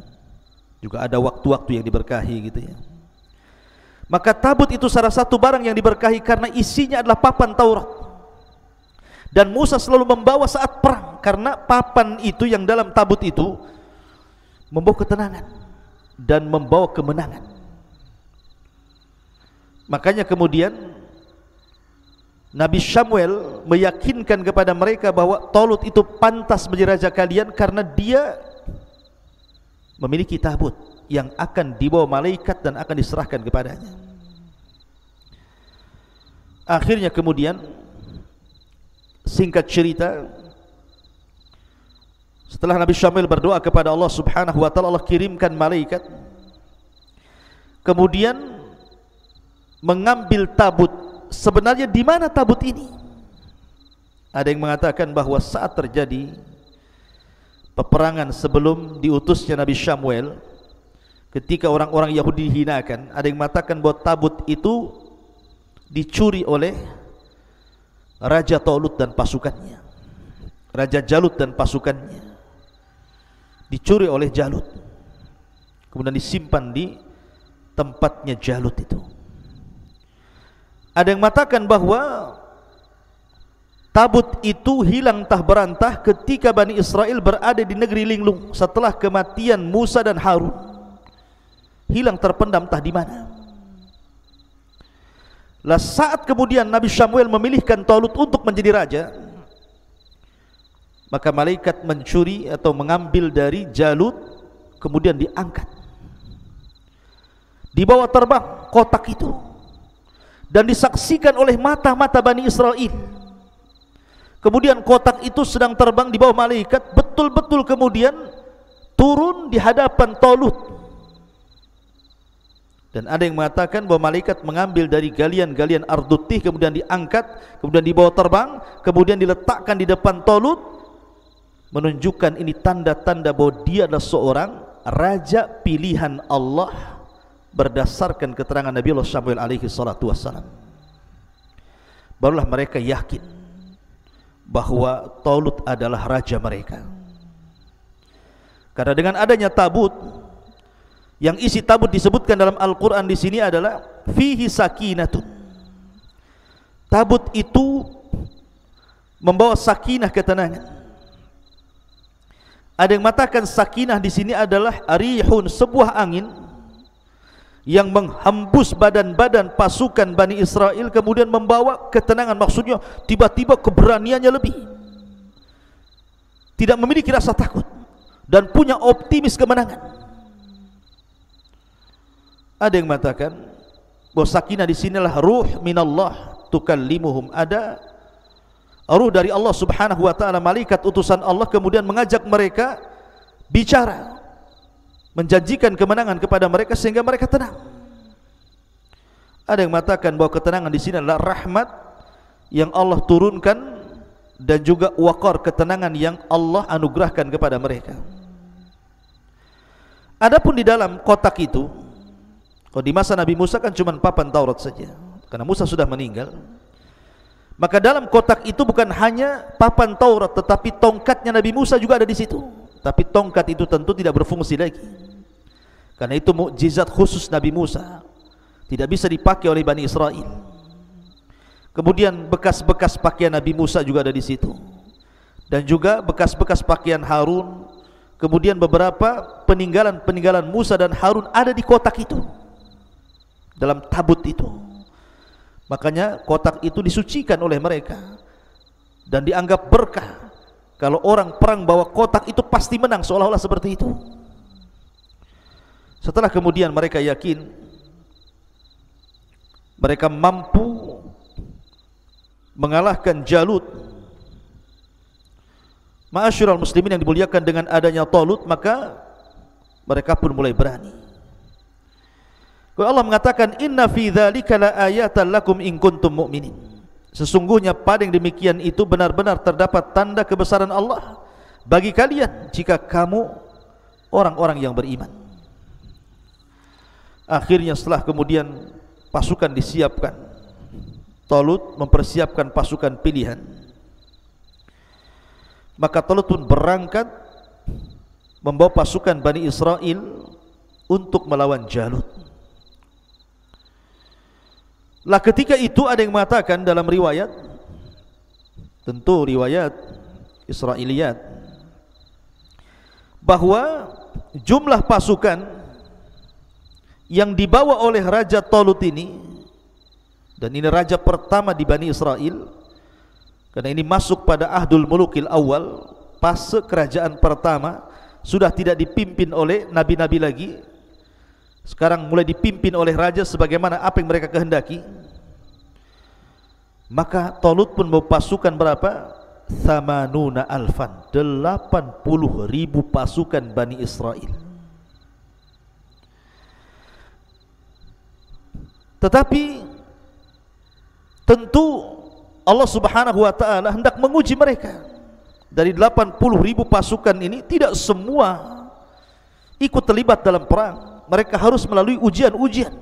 juga ada waktu-waktu yang diberkahi gitu ya. Maka tabut itu salah satu barang yang diberkahi karena isinya adalah papan Taurat. Dan Musa selalu membawa saat perang karena papan itu yang dalam tabut itu membawa ketenangan dan membawa kemenangan. Makanya kemudian Nabi Samuel meyakinkan kepada mereka bahwa Talut itu pantas menjadi raja kalian karena dia memiliki tabut yang akan dibawa malaikat dan akan diserahkan kepadanya. Akhirnya kemudian, singkat cerita, setelah Nabi Samuel berdoa kepada Allah Subhanahu wa taala, Allah kirimkan malaikat kemudian mengambil tabut. Sebenarnya di mana tabut ini? Ada yang mengatakan bahwa saat terjadi peperangan sebelum diutusnya Nabi Samuel, ketika orang-orang Yahudi dihinakan, ada yang mengatakan bahwa tabut itu dicuri oleh Raja Talut dan pasukannya, Raja Jalut dan pasukannya, dicuri oleh Jalut, kemudian disimpan di tempatnya Jalut itu. Ada yang mengatakan bahwa tabut itu hilang entah berantah ketika Bani Israel berada di negeri linglung setelah kematian Musa dan Harun. Hilang terpendam entah di mana. Lah saat kemudian Nabi Samuel memilihkan Talut untuk menjadi raja, maka malaikat mencuri atau mengambil dari Jalut, kemudian diangkat, dibawa terbang kotak itu, dan disaksikan oleh mata-mata Bani Israel. Kemudian kotak itu sedang terbang di bawah malaikat, betul-betul kemudian turun di hadapan Talut. Dan ada yang mengatakan bahwa malaikat mengambil dari galian-galian Ardutih, kemudian diangkat, kemudian dibawa terbang, kemudian diletakkan di depan Talut, menunjukkan ini tanda-tanda bahwa dia adalah seorang raja pilihan Allah berdasarkan keterangan Nabi Allah Samuel alaihi salatu wassalam. Barulah mereka yakin bahwa Talut adalah raja mereka. Karena dengan adanya tabut, yang isi tabut disebutkan dalam Al-Quran di sini adalah fihi sakinatun. Tabut itu membawa sakinah, ketenangan. Ada yang mengatakan sakinah di sini adalah rihun, sebuah angin yang menghembus badan-badan pasukan Bani Israel, kemudian membawa ketenangan. Maksudnya tiba-tiba keberaniannya lebih, tidak memiliki rasa takut dan punya optimis kemenangan. Ada yang mengatakan bahwa sakinah di sinilah ruh minallah tukallimuhum, ada ruh dari Allah Subhanahu wa taala, malaikat utusan Allah, kemudian mengajak mereka bicara, menjanjikan kemenangan kepada mereka sehingga mereka tenang. Ada yang mengatakan bahwa ketenangan di sini adalah rahmat yang Allah turunkan dan juga waqar, ketenangan yang Allah anugerahkan kepada mereka. Adapun di dalam kotak itu, kalau di masa Nabi Musa kan cuma papan Taurat saja, karena Musa sudah meninggal. Maka dalam kotak itu bukan hanya papan Taurat, tetapi tongkatnya Nabi Musa juga ada di situ. Tapi tongkat itu tentu tidak berfungsi lagi, karena itu mukjizat khusus Nabi Musa, tidak bisa dipakai oleh Bani Israel. Kemudian bekas-bekas pakaian Nabi Musa juga ada di situ, dan juga bekas-bekas pakaian Harun. Kemudian beberapa peninggalan-peninggalan Musa dan Harun ada di kotak itu, dalam tabut itu. Makanya kotak itu disucikan oleh mereka dan dianggap berkah. Kalau orang perang bawa kotak itu pasti menang, seolah-olah seperti itu. Setelah kemudian mereka yakin mereka mampu mengalahkan Jalut, ma'asyiral muslimin yang dimuliakan, dengan adanya Talut, maka mereka pun mulai berani. Kalau Allah mengatakan inna fi dzalika laayatan lakum in kuntum mu'minin, sesungguhnya pada yang demikian itu benar-benar terdapat tanda kebesaran Allah bagi kalian jika kamu orang-orang yang beriman. Akhirnya setelah kemudian pasukan disiapkan, Talut mempersiapkan pasukan pilihan, maka Talut pun berangkat membawa pasukan Bani Israel untuk melawan Jalut. Lah ketika itu ada yang mengatakan dalam riwayat, tentu riwayat Israiliyat, bahwa jumlah pasukan yang dibawa oleh Raja Talut ini, dan ini raja pertama di Bani Israel, karena ini masuk pada Ahdul Mulukil Awal, fase kerajaan pertama, sudah tidak dipimpin oleh nabi-nabi lagi. Sekarang mulai dipimpin oleh raja sebagaimana apa yang mereka kehendaki. Maka Talut pun membawa pasukan berapa? 80 alfan, 80.000 pasukan Bani Israel. Tetapi tentu Allah Subhanahu wa taala hendak menguji mereka. Dari 80.000 pasukan ini tidak semua ikut terlibat dalam perang. Mereka harus melalui ujian-ujian.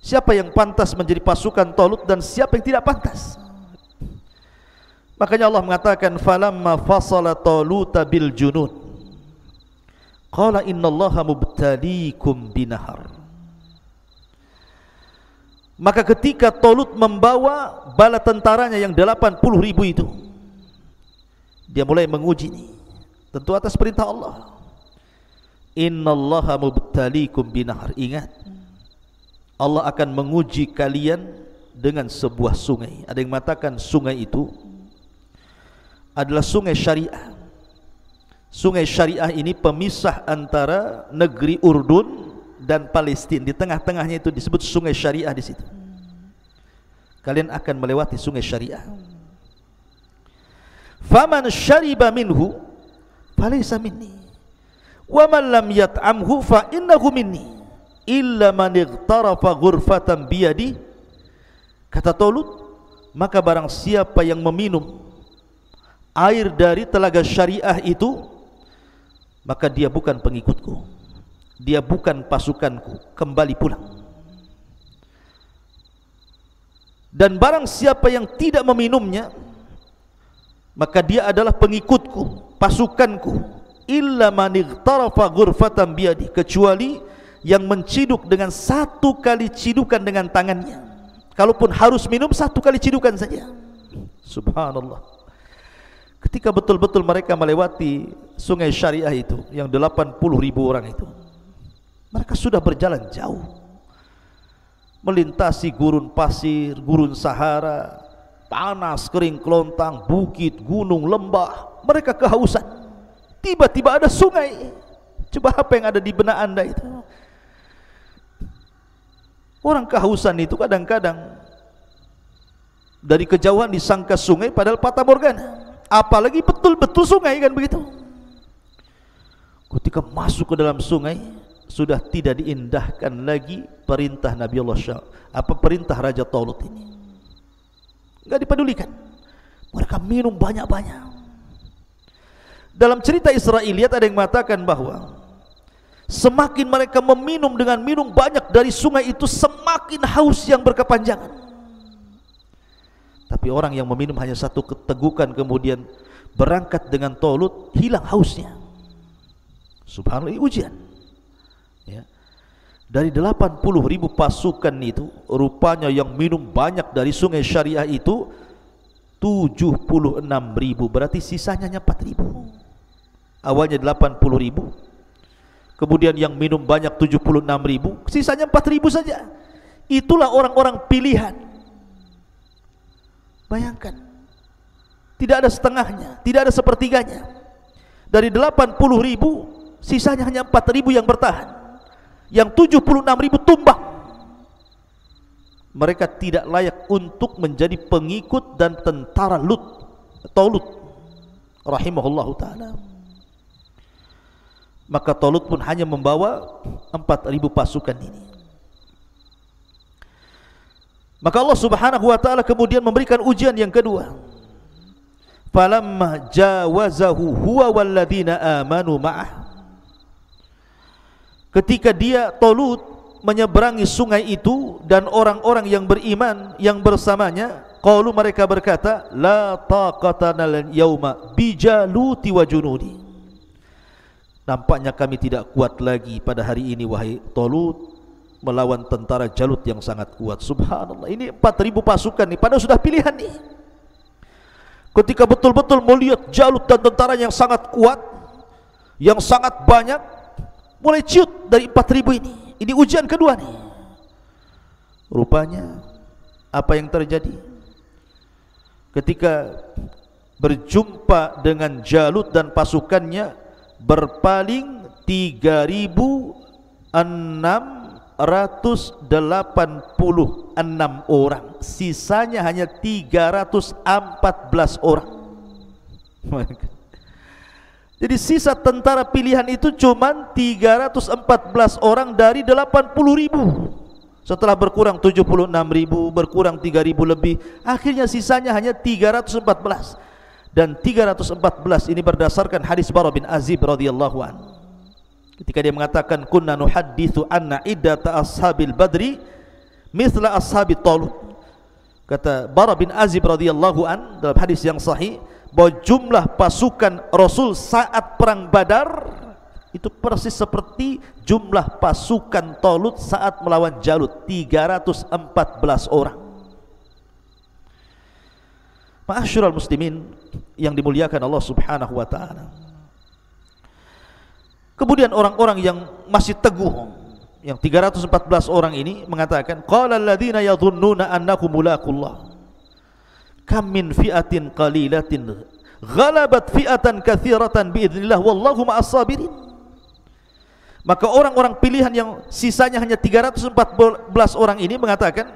Siapa yang pantas menjadi pasukan Talut dan siapa yang tidak pantas. Makanya Allah mengatakan falamma fasala Taluta bil junud qala innallaha mubtaliikum binahar. Maka ketika Talut membawa bala tentaranya yang 80.000 itu, dia mulai menguji ini, tentu atas perintah Allah. Innallaha mubtaliikum binahar. Ingat, Allah akan menguji kalian dengan sebuah sungai. Ada yang mengatakan sungai itu adalah sungai syariah. Sungai syariah ini pemisah antara negeri Urdun dan Palestina. Di tengah-tengahnya itu disebut sungai syariah di situ. Kalian akan melewati sungai syariah. Faman syariba minhu falaysa minni wa man lam yat'amhu fa innahu minni illa man ightarafa ghurfatan biyadi. Kata Talut, maka barang siapa yang meminum air dari telaga syariah itu, maka dia bukan pengikutku, dia bukan pasukanku, kembali pulang. Dan barang siapa yang tidak meminumnya, maka dia adalah pengikutku, pasukanku. Illa man ightarafa ghurfatan biyadi, kecuali yang menciduk dengan satu kali cidukan dengan tangannya. Kalaupun harus minum, satu kali cidukan saja. Subhanallah. Ketika betul-betul mereka melewati sungai syariah itu, yang 80.000 orang itu, Mereka sudah berjalan jauh, melintasi gurun pasir, gurun Sahara, panas, kering kelontang, bukit, gunung, lembah. Mereka kehausan. Tiba-tiba ada sungai. Coba apa yang ada di benak anda itu? Orang kehausan itu kadang-kadang dari kejauhan disangka sungai, padahal fata morgana. Apalagi betul-betul sungai, kan begitu. Ketika masuk ke dalam sungai, sudah tidak diindahkan lagi perintah Nabi Allah perintah Raja Talut ini. Enggak dipedulikan. Mereka minum banyak-banyak. Dalam cerita Israiliyat ada yang mengatakan bahwa semakin mereka meminum dengan minum banyak dari sungai itu, semakin haus yang berkepanjangan. Tapi orang yang meminum hanya satu tegukan kemudian berangkat dengan Talut, hilang hausnya. Subhanallah, ini ujian ya. Dari 80.000 pasukan itu, rupanya yang minum banyak dari sungai syariah itu 76.000, berarti sisanya hanya 4.000. Awalnya 80.000, kemudian yang minum banyak 76.000, sisanya 4.000 saja. Itulah orang-orang pilihan. Bayangkan, tidak ada setengahnya, tidak ada sepertiganya. Dari 80.000, sisanya hanya 4.000 yang bertahan. Yang 76.000 tumbang. Mereka tidak layak untuk menjadi pengikut dan tentara Talut rahimahullahu ta'ala. Maka Talut pun hanya membawa 4.000 pasukan ini. Maka Allah subhanahu wa ta'ala kemudian memberikan ujian yang kedua. Falamma jawazahu huwa walladhina amanu ma'ah. Ketika dia Talut menyeberangi sungai itu dan orang-orang yang beriman yang bersamanya, qalu, mereka berkata, la taqatana al-yawma bijaluti wa junudi. Nampaknya kami tidak kuat lagi pada hari ini wahai Talut melawan tentara Jalut yang sangat kuat. Subhanallah, ini 4.000 pasukan nih, padahal sudah pilihan nih. Ketika betul-betul melihat Jalut dan tentara yang sangat kuat, yang sangat banyak, mulai ciut dari 4.000 ini. Ini ujian kedua nih. Rupanya apa yang terjadi ketika berjumpa dengan Jalut dan pasukannya, berpaling 3.686 orang, sisanya hanya 314 orang. Jadi sisa tentara pilihan itu cuma 314 orang dari 80.000. Setelah berkurang 76.000, berkurang 3.000 lebih, akhirnya sisanya hanya 314. Dan 314 ini berdasarkan hadis Bara bin Azib radhiyallahu anhu. Ketika dia mengatakan, kunna nuhadditsu anna iddata ashabil badri mithla ashabit Talut. Kata Bara bin Azib radhiyallahu anhu dalam hadis yang sahih, bahwa jumlah pasukan Rasul saat perang Badar itu persis seperti jumlah pasukan Talut saat melawan Jalut, 314 orang. Ma'asyiral muslimin yang dimuliakan Allah subhanahu wa ta'ala. Kemudian orang-orang yang masih teguh, yang 314 orang ini mengatakan, qala alladziina yadhunnuna annakum mulaqullah kam min fi'atin qalilatin ghalabat fi'atan katsiratan biidznillah wallahu ma'as sabirin. Maka orang-orang pilihan yang sisanya hanya 314 orang ini mengatakan,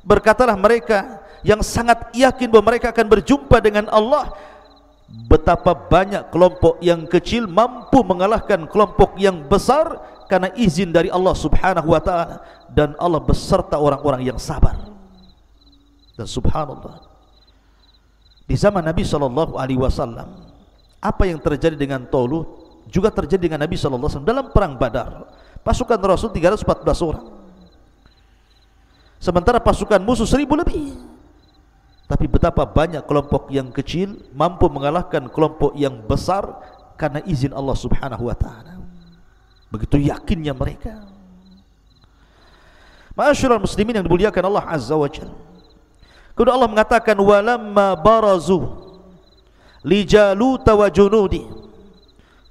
berkatalah mereka yang sangat yakin bahwa mereka akan berjumpa dengan Allah, betapa banyak kelompok yang kecil mampu mengalahkan kelompok yang besar karena izin dari Allah subhanahu wa ta'ala, dan Allah beserta orang-orang yang sabar. Dan subhanallah, di zaman Nabi SAW, apa yang terjadi dengan Talut juga terjadi dengan Nabi SAW dalam perang Badar. Pasukan Rasul 314 orang, sementara pasukan musuh 1.000 lebih. Tapi betapa banyak kelompok yang kecil mampu mengalahkan kelompok yang besar karena izin Allah subhanahu wa ta'ala. Begitu yakinnya mereka. Ma'asyiral muslimin yang dimuliakan Allah azza wa jalla, kemudian Allah mengatakan, walamma barazu li Jalut wa junudi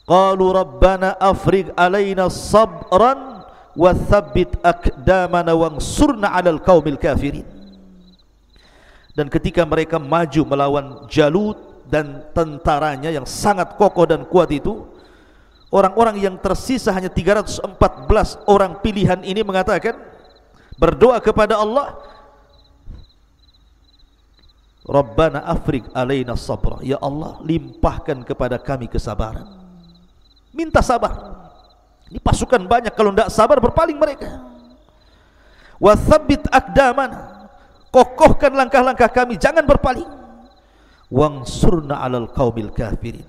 qalu rabbana afrigh alaina sabran wa tsabbit aqdamana wansurna 'alal qaumil kafirin. Dan ketika mereka maju melawan Jalut dan tentaranya yang sangat kokoh dan kuat itu, orang-orang yang tersisa hanya 314 orang pilihan ini mengatakan, berdoa kepada Allah, Rabbana afriq alaina sabra, ya Allah limpahkan kepada kami kesabaran. Minta sabar. Ini pasukan banyak, kalau tidak sabar berpaling mereka. Wa tsabbit aqdamana, kokohkan langkah-langkah kami, jangan berpaling. Wansurna 'alal qaumil kafirin,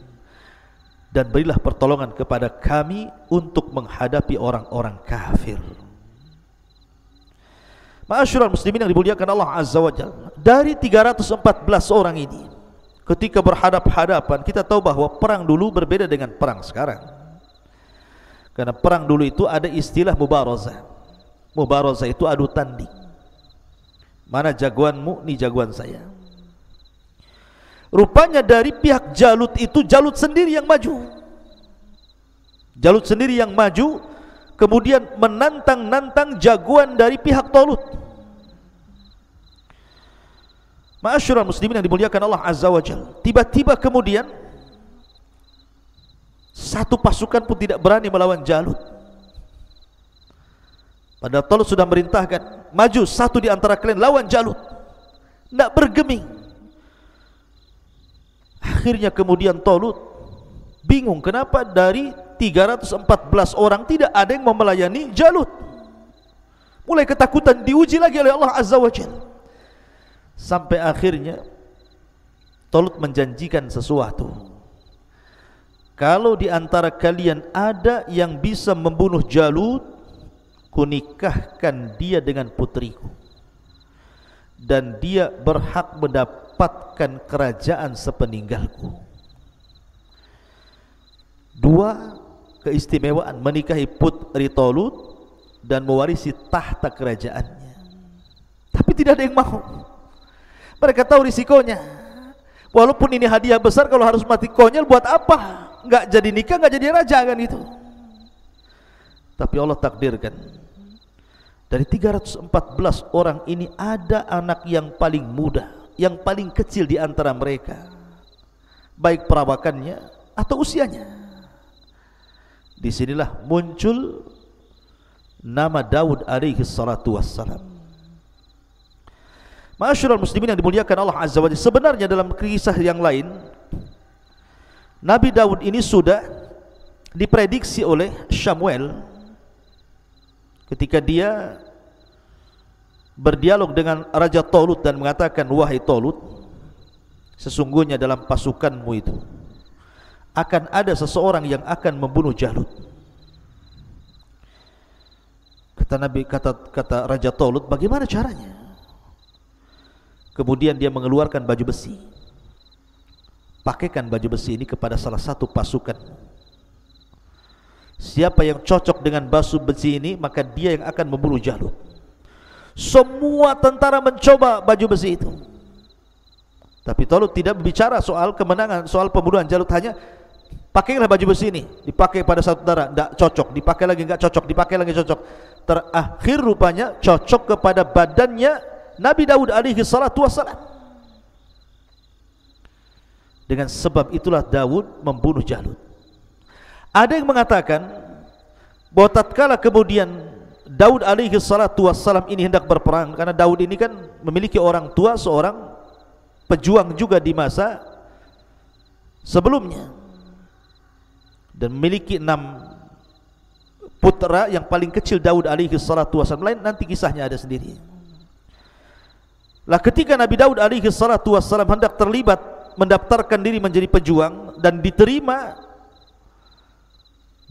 dan berilah pertolongan kepada kami untuk menghadapi orang-orang kafir. Ma'asyiral muslimin yang dimuliakan Allah Azza wa Jalla, dari 314 orang ini ketika berhadap-hadapan, kita tahu bahwa perang dulu berbeda dengan perang sekarang. Karena perang dulu itu ada istilah mubarazah. Mubarazah itu adu tanding. Mana jagoanmu, ni jagoan saya. Rupanya dari pihak Jalut itu, Jalut sendiri yang maju. Jalut sendiri yang maju, kemudian menantang-nantang jagoan dari pihak Talut. Ma'asyiral muslimin yang dimuliakan Allah Azza wa Jalla, tiba-tiba kemudian satu pasukan pun tidak berani melawan Jalut. Padahal Talut sudah merintahkan, maju satu di antara kalian lawan Jalut. Tidak bergeming. Akhirnya kemudian Talut bingung, kenapa dari 314 orang tidak ada yang mau melayani Jalut. Mulai ketakutan, diuji lagi oleh Allah Azza wa Jalla. Sampai akhirnya Talut menjanjikan sesuatu, kalau di antara kalian ada yang bisa membunuh Jalut, kunikahkan dia dengan putriku, dan dia berhak mendapatkan kerajaan sepeninggalku. Dua keistimewaan, menikahi putri Talut dan mewarisi tahta kerajaannya. Tapi tidak ada yang mau. Mereka tahu risikonya. Walaupun ini hadiah besar, kalau harus mati konyol buat apa? Enggak jadi nikah, enggak jadi raja kan itu. Tapi Allah takdirkan, dari 314 orang ini ada anak yang paling muda, yang paling kecil di antara mereka, baik perawakannya atau usianya. Disinilah muncul nama Daud alaihi salatu wassalam. Ma'asyiral muslimin yang dimuliakan Allah Azza wa Jalla, sebenarnya dalam kisah yang lain, Nabi Daud ini sudah diprediksi oleh Samuel ketika dia berdialog dengan Raja Talut dan mengatakan, wahai Talut, sesungguhnya dalam pasukanmu itu akan ada seseorang yang akan membunuh Jalut. Kata Raja Talut, bagaimana caranya? Kemudian dia mengeluarkan baju besi. Pakaikan baju besi ini kepada salah satu pasukan. Siapa yang cocok dengan baju besi ini, maka dia yang akan membunuh Jalut. Semua tentara mencoba baju besi itu, tapi Talut tidak berbicara soal kemenangan, soal pembunuhan Jalut. Hanya pakailah baju besi ini. Dipakai pada satu tentara, tidak cocok. Dipakai lagi, enggak cocok. Dipakai lagi, cocok. Terakhir rupanya cocok kepada badannya Nabi Daud alaihi salatu wassalam. Dengan sebab itulah Daud membunuh Jalut. Ada yang mengatakan bahwa tatkala kemudian Daud alaihi salatu wassalam ini hendak berperang, karena Daud ini kan memiliki orang tua, seorang pejuang juga di masa sebelumnya, dan memiliki 6 putra. Yang paling kecil Daud alaihi salatu wassalam, lain nanti kisahnya ada sendiri. Lah ketika Nabi Daud alaihi salatu wassalam hendak terlibat mendaftarkan diri menjadi pejuang dan diterima,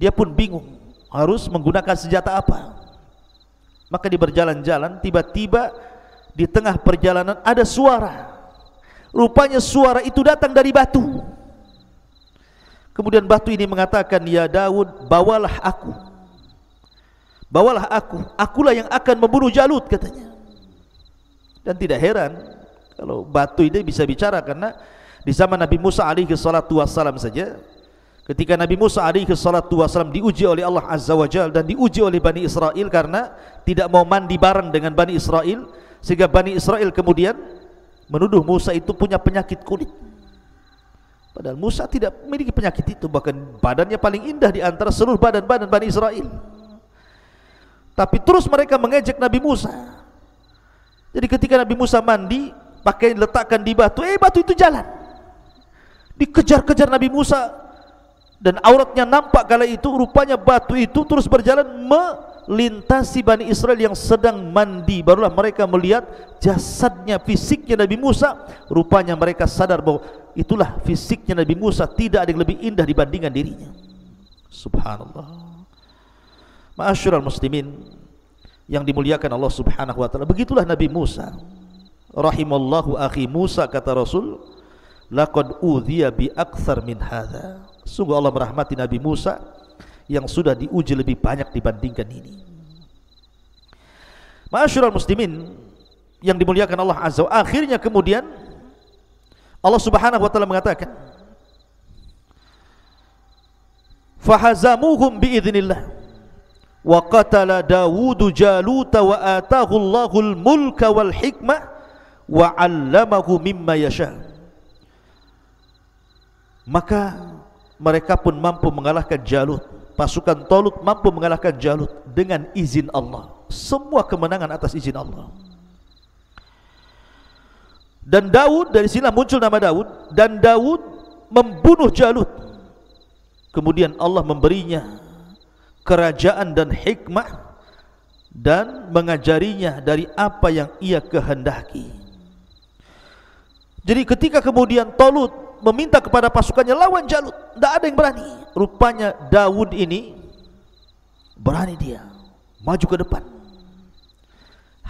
dia pun bingung harus menggunakan senjata apa. Maka di berjalan-jalan, tiba-tiba di tengah perjalanan ada suara. Rupanya suara itu datang dari batu. Kemudian batu ini mengatakan, ya Daud, bawalah aku. Bawalah aku, akulah yang akan membunuh Jalut, katanya. Dan tidak heran kalau batu ini bisa bicara, karena di zaman Nabi Musa alaihi salatu wassalam saja, ketika Nabi Musa alaihi salatu wasallam diuji oleh Allah Azza wa Jalla dan diuji oleh Bani Israel karena tidak mau mandi bareng dengan Bani Israel, sehingga Bani Israel kemudian menuduh Musa itu punya penyakit kulit. Padahal Musa tidak memiliki penyakit itu, bahkan badannya paling indah di antara seluruh badan-badan Bani Israel. Tapi terus mereka mengejek Nabi Musa. Jadi ketika Nabi Musa mandi, pakaian diletakkan di batu, batu itu jalan. Dikejar-kejar Nabi Musa, dan auratnya nampak kala itu. Rupanya batu itu terus berjalan melintasi Bani Israel yang sedang mandi. Barulah mereka melihat jasadnya, fisiknya Nabi Musa. Rupanya mereka sadar bahwa itulah fisiknya Nabi Musa, tidak ada yang lebih indah dibandingkan dirinya. Subhanallah. Ma'asyiral muslimin yang dimuliakan Allah Subhanahu wa taala, begitulah Nabi Musa. Rahimallahu akhi Musa, kata Rasul, laqad udhiya bi aktsar min hadza. Sungguh Allah merahmati Nabi Musa yang sudah diuji lebih banyak dibandingkan ini. Ma'asyiral muslimin yang dimuliakan Allah Azza wa Jalla, akhirnya kemudian Allah Subhanahu wa taala mengatakan, fahazamuhum biidznillah wa qatala Dawud Jalut wa atahu Allahul mulka wal hikmah wa 'allamahu mimma yasha. Maka mereka pun mampu mengalahkan Jalut. Pasukan Talut mampu mengalahkan Jalut dengan izin Allah. Semua kemenangan atas izin Allah. Dan Daud, dari sinilah muncul nama Daud. Dan Daud membunuh Jalut. Kemudian Allah memberinya kerajaan dan hikmah, dan mengajarinya dari apa yang ia kehendaki. Jadi ketika kemudian Talut meminta kepada pasukannya lawan Jalut, tidak ada yang berani. Rupanya Daud ini berani, dia maju ke depan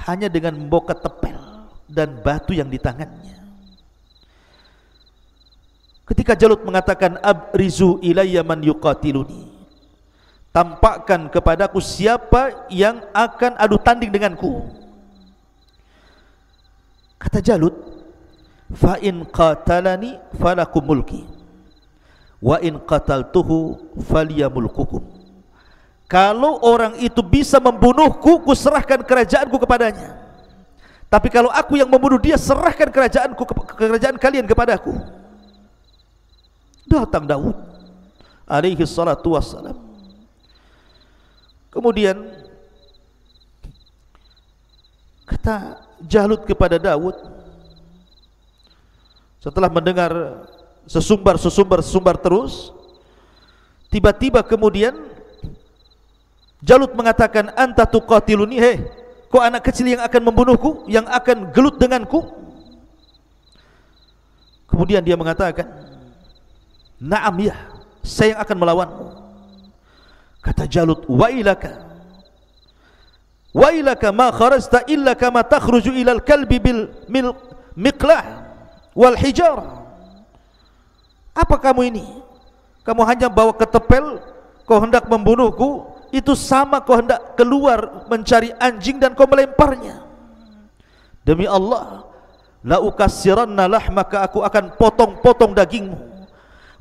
hanya dengan membawa tepel dan batu yang di tangannya. Ketika Jalut mengatakan abrizu ilayya man yuqatiluni, tampakkan kepadaku siapa yang akan adu tanding denganku. Kata Jalut, fa in qatalani falakum mulki wa in qataltuhu falyamulkukum. Kalau orang itu bisa membunuhku, ku serahkan kerajaanku kepadanya. Tapi kalau aku yang membunuh dia, serahkan kerajaan kalian kepadaku. Datang Daud alaihi salatu wassalam. Kemudian kata Jalut kepada Daud, setelah mendengar sesumbar terus, tiba-tiba kemudian Jalut mengatakan, anta tuqatiluni, kau anak kecil yang akan membunuhku, yang akan gelut denganku. Kemudian dia mengatakan, na'am ya, saya yang akan melawanmu. Kata Jalut, wailaka ma kharajta illa kama takhruju ilal kalbi bil miqlah wal hijar. Apa kamu ini? Kamu hanya bawa ketepel, kau hendak membunuhku. Itu sama kau hendak keluar mencari anjing dan kau melemparnya. Demi Allah, la ukassiranna lahmaka, aku akan potong-potong dagingmu.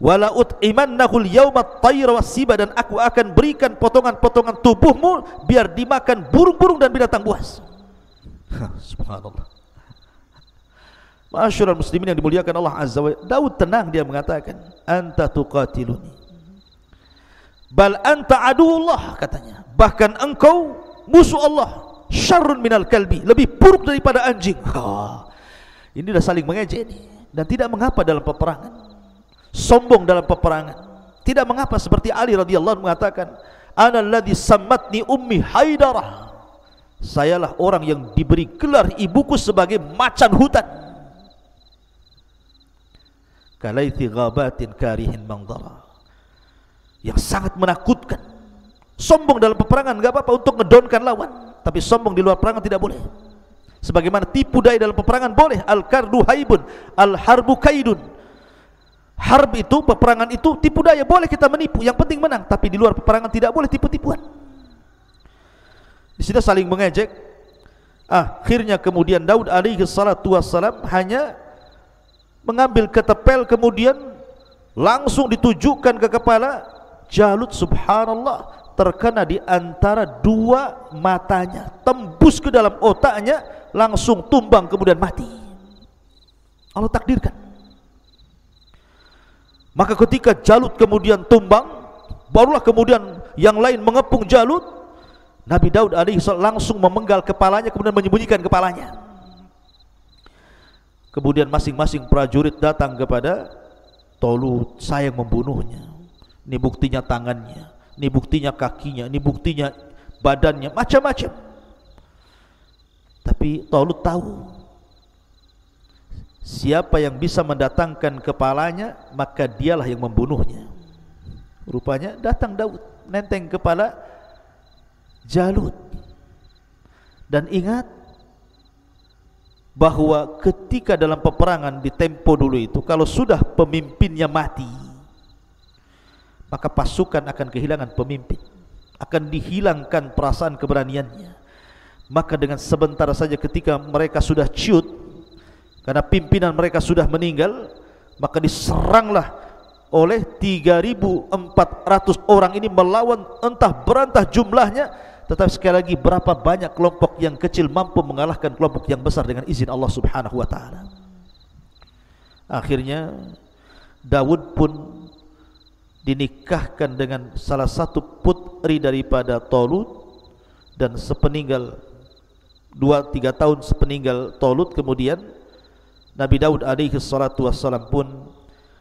Wala ut'imannahu al-yawma at-tayra was-siba, dan aku akan berikan potongan-potongan tubuhmu biar dimakan burung-burung dan binatang buas. Subhanallah. Ma'asyiral muslimin yang dimuliakan Allah Azza wa Jalla, Daud tenang, dia mengatakan, anta tuqatiluni bal anta aduullah, katanya, bahkan engkau musuh Allah, syarrun minal kalbi, lebih buruk daripada anjing. Ini sudah saling mengejek ini, dan tidak mengapa dalam peperangan, sombong dalam peperangan tidak mengapa. Seperti Ali radhiyallahu anhu mengatakan, ana alladhi sammatni ummi haidarah, sayalah orang yang diberi gelar ibuku sebagai macan hutan. Kalaithi ghabatin karihin mandara, yang sangat menakutkan. Sombong dalam peperangan enggak apa-apa untuk ngedonkan lawan, tapi sombong di luar peperangan tidak boleh. Sebagaimana tipu daya dalam peperangan boleh. Al-kardu haibun, al-harbu kaidun. Harb itu, peperangan itu tipu daya, boleh kita menipu, yang penting menang. Tapi di luar peperangan tidak boleh tipu-tipuan. Di sini saling mengejek. Akhirnya kemudian Daud alaihi salatu wassalam hanya mengambil ketepel, kemudian langsung ditujukan ke kepala Jalut. Subhanallah, terkena di antara dua matanya, tembus ke dalam otaknya, langsung tumbang kemudian mati. Allah takdirkan. Maka ketika Jalut kemudian tumbang, barulah kemudian yang lain mengepung Jalut. Nabi Daud alaihissalam langsung memenggal kepalanya, kemudian menyembunyikan kepalanya. Kemudian masing-masing prajurit datang kepada Talut, saya yang membunuhnya. Ini buktinya tangannya, ini buktinya kakinya, ini buktinya badannya, macam-macam. Tapi Talut tahu siapa yang bisa mendatangkan kepalanya, maka dialah yang membunuhnya. Rupanya datang Daud, nenteng kepala Jalut. Dan ingat bahwa ketika dalam peperangan di tempo dulu itu, kalau sudah pemimpinnya mati, maka pasukan akan kehilangan pemimpin, akan dihilangkan perasaan keberaniannya. Maka dengan sebentar saja ketika mereka sudah ciut, karena pimpinan mereka sudah meninggal, maka diseranglah oleh 3.400 orang ini melawan, entah berantah jumlahnya, tetapi sekali lagi berapa banyak kelompok yang kecil mampu mengalahkan kelompok yang besar dengan izin Allah Subhanahu wa taala. Akhirnya Daud pun dinikahkan dengan salah satu putri daripada Talut, dan sepeninggal 2-3 tahun sepeninggal Talut, kemudian Nabi Daud alaihi salatu wassalam pun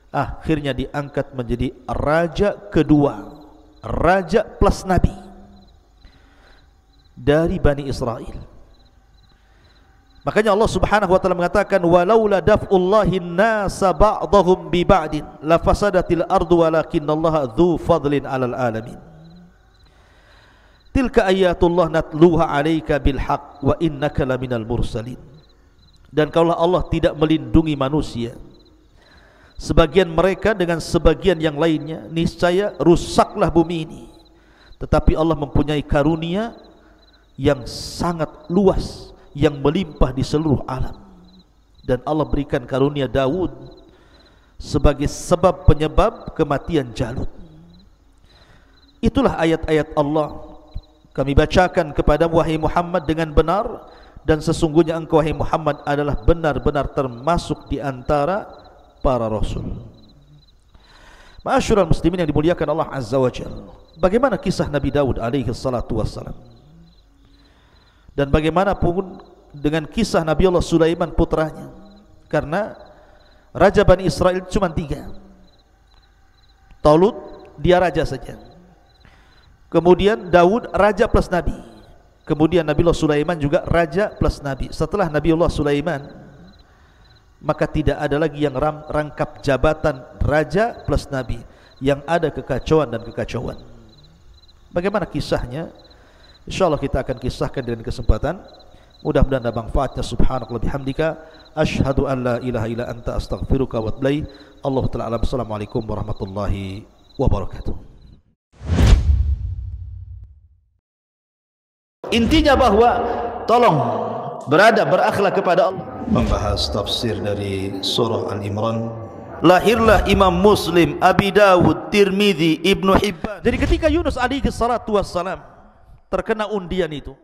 akhirnya diangkat menjadi raja kedua, raja plus nabi dari Bani Israel. Makanya Allah Subhanahu wa taala mengatakan, walaula daf'ullahi an-nasa ba'dahum bi ba'din la fasadatil ardu walakinallaha dzu fadlin 'alal alamin. Tilka ayatullah natluha 'alaika bil haqq wa innaka laminal mursalin. Dan kalau Allah tidak melindungi manusia, sebagian mereka dengan sebagian yang lainnya, niscaya rusaklah bumi ini. Tetapi Allah mempunyai karunia yang sangat luas, yang melimpah di seluruh alam. Dan Allah berikan karunia Daud sebagai sebab penyebab kematian Jalut. Itulah ayat-ayat Allah kami bacakan kepada wahai Muhammad dengan benar, dan sesungguhnya engkau wahai Muhammad adalah benar-benar termasuk di antara para rasul. Ma'asyiral muslimin yang dimuliakan Allah Azza wa Jalla, bagaimana kisah Nabi Daud alaihi salatu wassalam, dan bagaimanapun dengan kisah Nabi Allah Sulaiman putranya. Karena raja Bani Israel cuma 3. Talut dia raja saja, kemudian Daud raja plus nabi, kemudian Nabi Allah Sulaiman juga raja plus nabi. Setelah Nabi Allah Sulaiman, maka tidak ada lagi yang rangkap jabatan raja plus nabi, yang ada kekacauan dan kekacauan. Bagaimana kisahnya? InsyaAllah kita akan kisahkan dengan kesempatan. Mudah-mudahan ada manfaatnya. Subhanakallah bihamdika, asyhadu an la ilaha illa anta, astaghfiruka wa atubu ilaik. Allah ta'ala alam. Assalamualaikum warahmatullahi wabarakatuh. Intinya bahwa tolong berakhlak kepada Allah. Membahas tafsir dari surah Al-Imran. Lahirlah Imam Muslim, Abi Dawud, Tirmidzi, Ibnu Hibban. Jadi ketika Yunus alaihi salatu wassalam terkena undian itu,